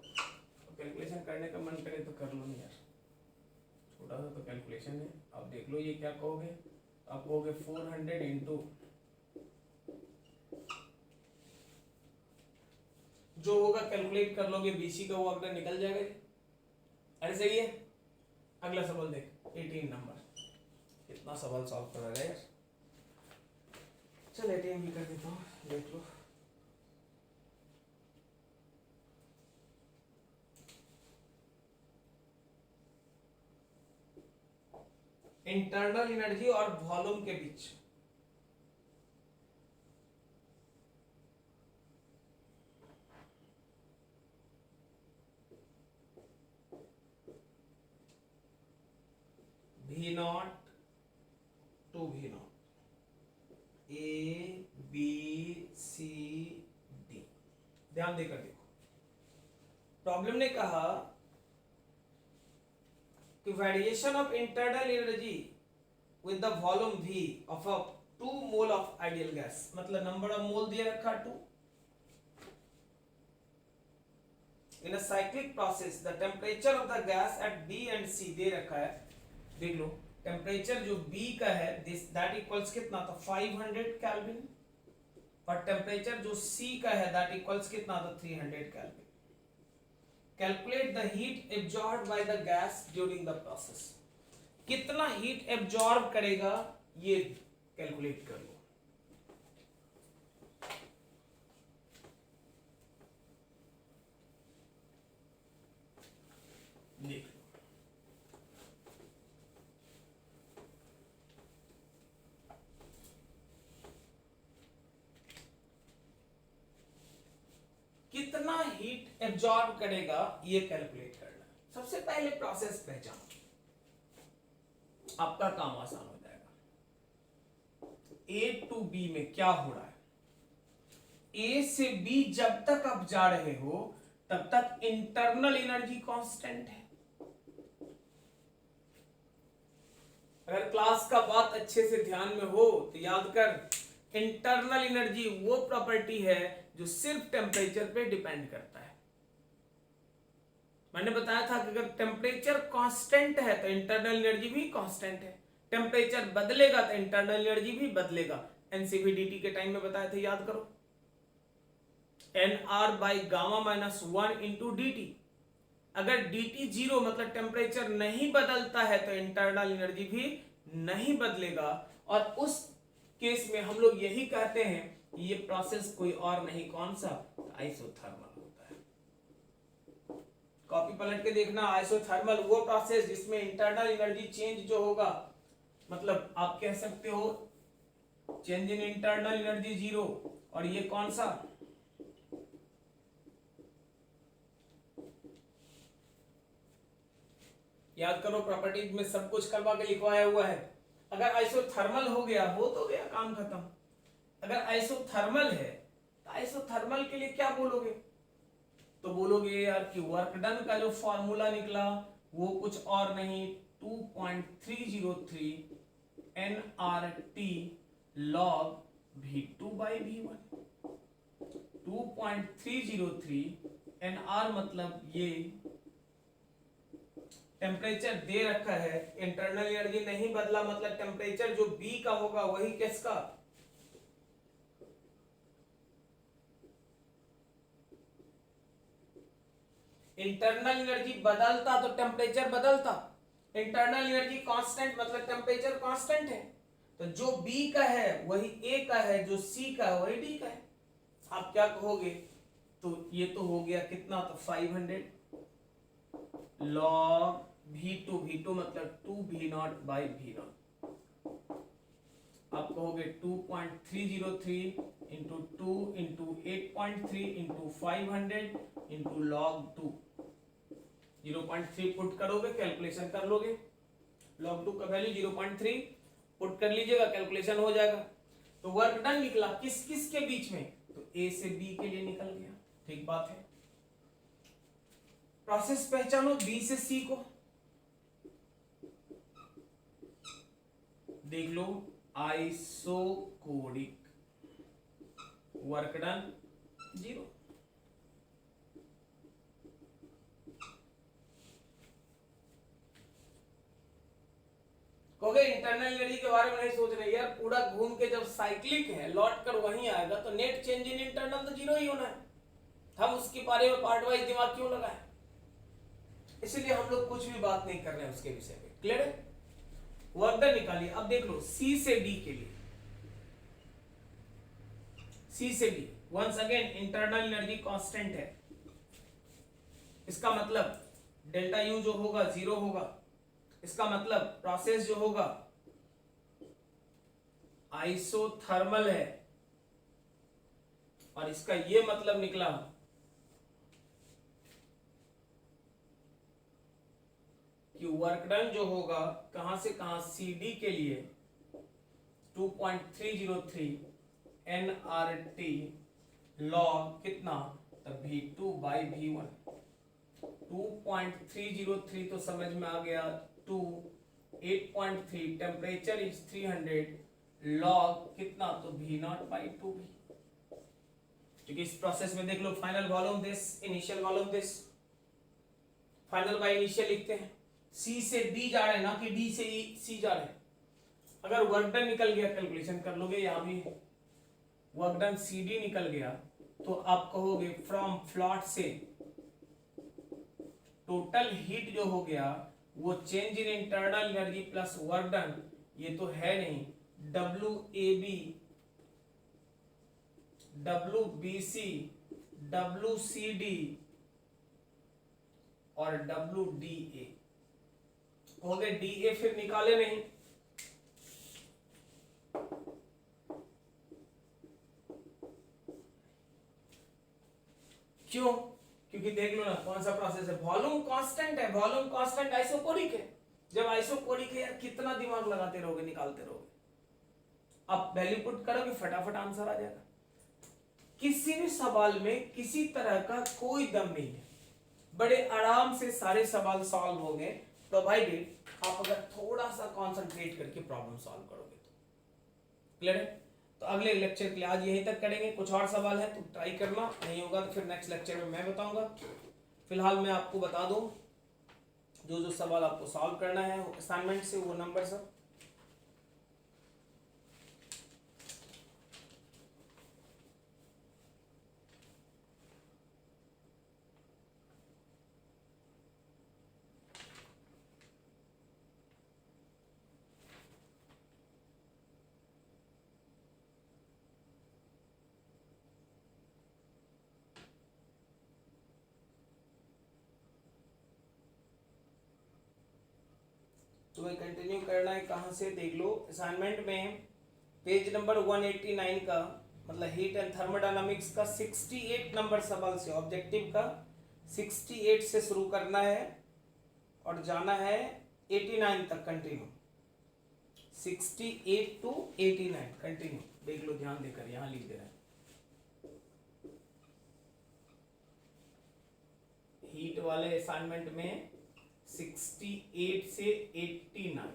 तो कैलकुलेशन करने का मन करे तो कर लो नहीं यार, छोटा सा तो कैलकुलेशन है। अब देख लो ये क्या कहोगे? आप कहोगे 400 इंटू जो होगा कैलकुलेट कर लोगे, BC का वो अगर निकल जाएगा। अरे सही है। अगला सवाल देख 18 नंबर। कितना सवाल सॉल्व कर रहा है यार। चल 18 भी कर देता हूँ, देख लो। इंटरनल एनर्जी और वॉल्यूम के बीच V0 to V0 ABCD। ध्यान देकर देखो, प्रॉब्लम ने कहा कि variation of internal energy with the volume V of a 2 mole of ideal gas, मतलब नंबर ऑफ मोल दिया रखा 2। In a cyclic process the temperature of the gas at B and C दे रखा है। देख लो टेम्परेचर जो B का है दैट इक्वल्स कितना? तो 500 केल्विन। और टेम्परेचर जो C का है दैट इक्वल्स कितना? तो 300 kelvin. Calculate the heat absorb by the gas during the process. कितना हीट एब्जॉर्ब करेगा ये कैलकुलेट कर लो। देख लो कितना हीट एब्जॉर्ब करेगा ये कैलकुलेट करना। सबसे पहले प्रोसेस पहचानो, आपका काम आसान हो जाएगा। A टू B में क्या हो रहा है? A से B जब तक आप जा रहे हो तब तक इंटरनल एनर्जी कांस्टेंट है। अगर क्लास का बात अच्छे से ध्यान में हो तो याद कर, इंटरनल एनर्जी वो प्रॉपर्टी है जो सिर्फ टेम्परेचर पे डिपेंड करता है। मैंने बताया था कि अगर टेम्परेचर कांस्टेंट है तो इंटरनल एनर्जी भी कांस्टेंट है, टेम्परेचर बदलेगा तो इंटरनल एनर्जी भी बदलेगा। एनसीवीडीटी के टाइम में बताए थे, याद करो, nr by gamma minus 1 into D T. अगर dt जीरो मतलब टेम्परेचर नहीं बदलता है तो इंटरनल एनर्जी भी नहीं बदलेगा, और उस केस में हम लोग यही कहते हैं कि ये प्रोसेस कोई और नहीं, कौन सा, आइसोथर्मल होता है। कॉपी पलट के देखना, आइसोथर्मल वो प्रोसेस जिसमें इंटरनल एनर्जी चेंज जो होगा, मतलब आप कह सकते हो change in internal energy zero, और ये कौन सा, याद करो प्रॉपर्टीज में सब कुछ करवा के लिखवाया हुआ है। अगर आइसोथर्मल हो गया हो तो गया, काम खत्म। अगर आइसोथर्मल है तो आइसोथर्मल के लिए क्या बोलोगे, तो बोलोगे यार कि वर्क डन का जो फॉर्मूला निकला वो कुछ और नहीं, 2.303 nRT log V2 by V1। 2.303 nR मतलब ये टेम्परेचर दे रखा है, इंटरनल एनर्जी नहीं बदला, मतलब टेम्परेचर जो बी का होगा वही किसका, इंटरनल एनर्जी बदलता तो टेम्परेचर बदलता, इंटरनल एनर्जी कांस्टेंट मतलब टेम्परेचर कांस्टेंट है, तो जो बी का है वही ए का है, जो सी का है वही डी का है। आप क्या कहोगे, तो ये तो हो गया कितना, तो 500 log V2, V2 मतलब 2V0 by V0। आप कहोगे 2.303 into 2 into 8.3 into 500 into log 2, 0.3 put करोगे कैलकुलेशन कर लोगे, log 2 का वैल्यू 0.3 पुट कर लीजिएगा, कैलकुलेशन हो जाएगा। तो वर्क डन निकला किस किस के बीच में, तो ए से बी के लिए निकल गया, ठीक बात है। प्रोसेस पहचानो बी से सी को, देख लो, आइसोकोरिक, वर्क डन 0। कहोगे इंटरनल एनर्जी के बारे में नहीं सोच रहे यार, पूरा घूम के जब साइक्लिक है लौट कर वहीं आएगा तो नेट चेंज इन इंटरनल तो 0 ही होना है, हम उसके बारे में पार्ट वाइज दिमाग क्यों लगाएं, इसलिए हम लोग कुछ भी बात नहीं कर रहे हैं उसके विषय में, क्लियर है। वर्क डन निकालिए। अब देख लो सी से डी के लिए, सी से D once again internal energy constant है, इसका मतलब डेल्टा यू जो होगा 0 होगा, इसका मतलब प्रोसेस जो होगा आइसोथर्मल है, और इसका ये मतलब निकला कि वर्क डन जो होगा कहां से कहां, सी डी के लिए 2.303 nRT log कितना, V2 by V1। 2.303 तो समझ में आ गया, 2 8.3 टेम्परेचर इज 300 log कितना, तो V0 by 2V। क्योंकि इस प्रोसेस में देख लो final volume this, initial volume this, final by initial लिखते हैं। सी से डी जा रहे हैं ना कि डी से सी जा रहे हैं। अगर वर्क डन निकल गया कैलकुलेशन कर लोगे, यहां भी वर्क डन सी डी निकल गया तो आप कहोगे फ्रॉम फ्लॉट से टोटल हीट जो हो गया वो change in internal energy plus work done, ये तो है नहीं, WAB, WBC, WCD और WDA हो गए। DA फिर निकाले नहीं, क्यों, क्योंकि देख लो ना कौन सा प्रोसेस है, वॉल्यूम कांस्टेंट है, वॉल्यूम कांस्टेंट आइसोकोरिक है। जब आइसोकोरिक है यार कितना दिमाग लगाते रहोगे, निकालते रहोगे, आप वैल्यू पुट करोगे फटाफट आंसर आ जाएगा। किसी भी सवाल में किसी तरह का कोई दम नहीं है, बड़े आराम से सारे सवाल सॉल्व होंगे प्रोवाइडेड आप अगर थोड़ा सा कंसंट्रेट करके प्रॉब्लम सॉल्व करोगे तो, क्लियर है। तो अगले लेक्चर के लिए आज यहीं तक करेंगे। कुछ और सवाल है तो ट्राई करना, नहीं होगा तो फिर नेक्स्ट लेक्चर में मैं बताऊंगा। फिलहाल मैं आपको बता दूं जो जो सवाल आपको सॉल्व करना है असाइनमेंट से, वो नंबर सब तुम्हें कंटिन्यू करना है। कहाँ से देख लो, असाइनमेंट में पेज नंबर 189 का मतलब हीट एंड थर्मोडायनामिक्स का 68 नंबर सवाल से, ऑब्जेक्टिव का 68 से शुरू करना है और जाना है 89 तक कंटिन्यू। 68 टू 89 कंटिन्यू देख लो ध्यान देकर, यहां लिख दे रहा है। हीट वाले असाइनमेंट में 68 से 89।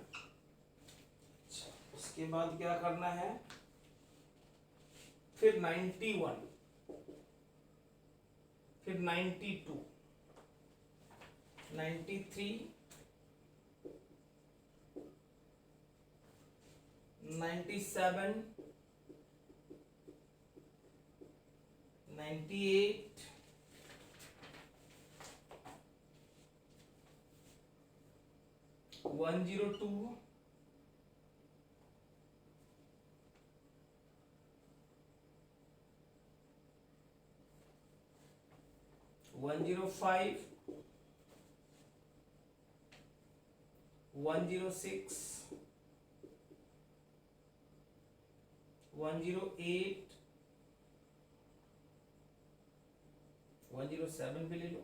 अच्छा, उसके बाद क्या करना है, फिर 91, फिर 92, 93, 97, 98, 102, 105, 106, 108, 107 भी ले लो,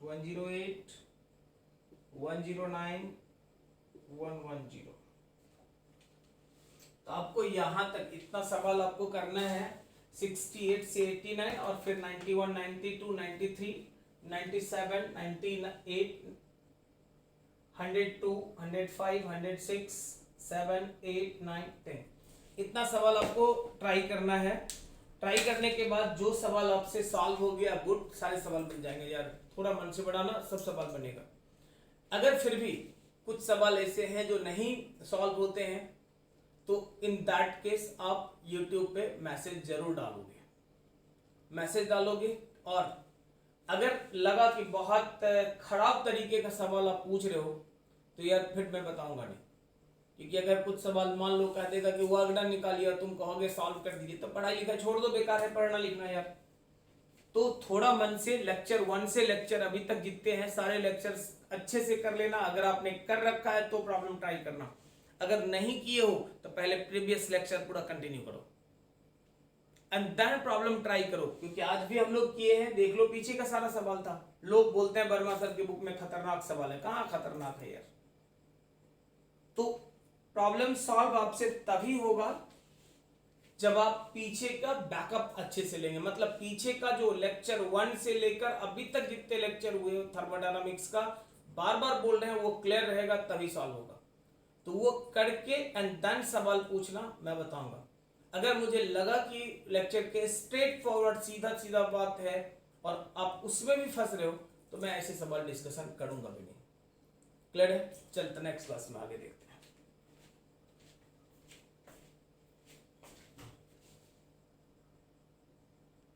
108, 109, 110। तो आपको यहां तक इतना सवाल आपको करना है 68 से 89 और फिर 91, 92, 93, 97, 98, 102, 105, 106, 7, 8, 9, 10। इतना सवाल आपको ट्राई करना है। ट्राई करने के बाद जो सवाल आपसे सॉल्व हो गया, गुड, सारे सवाल बन जाएंगे यार, थोड़ा मन से बढ़ाना, सब सवाल बनेगा। अगर फिर भी कुछ सवाल ऐसे हैं जो नहीं सॉल्व होते हैं तो इन दैट केस आप YouTube पे मैसेज जरूर डालोगे, मैसेज डालोगे। और अगर लगा कि बहुत खराब तरीके का सवाल आप पूछ रहे हो तो यार फिर मैं बताऊंगा नहीं, क्योंकि अगर कुछ सवाल मान लो कह देगा कि वर्कडन निकालिए, तुम कहोगे सॉल्व कर दीजिए, तो पढ़ाई लिखाई छोड़ दो, बेकार है पढ़ना लिखना यार। तो थोड़ा मन से लेक्चर 1 से लेक्चर अभी तक जितने हैं सारे लेक्चर्स अच्छे से कर लेना। अगर आपने कर रखा है तो प्रॉब्लम ट्राई करना, अगर नहीं किए हो तो पहले प्रीवियस लेक्चर पूरा कंटिन्यू करो एंड देन प्रॉब्लम ट्राई करो, क्योंकि आज भी हम लोग किए हैं। देख लो पीछे का सारा सवाल था। लोग बोलते हैं वर्मा सर की बुक में खतरनाक सवाल है, कहां खतरनाक है यार। तो प्रॉब्लम सॉल्व आपसे तभी होगा जब आप पीछे का बैकअप अच्छे से लेंगे, मतलब पीछे का जो लेक्चर 1 से लेकर अभी तक जितने लेक्चर हुए थर्मोडायनामिक्स का, बार बार बोल रहे हैं, वो क्लियर रहेगा तभी सॉल्व होगा। तो वो करके एंड देन सवाल पूछना, मैं बताऊंगा। अगर मुझे लगा कि लेक्चर के स्ट्रेट फॉरवर्ड सीधा सीधा बात है और आप उसमें भी फंस रहे हो तो मैं ऐसे सवाल डिस्कशन करूंगा भी नहीं। क्लियर है? चलते नेक्स्ट क्लास में आगे देखते हैं।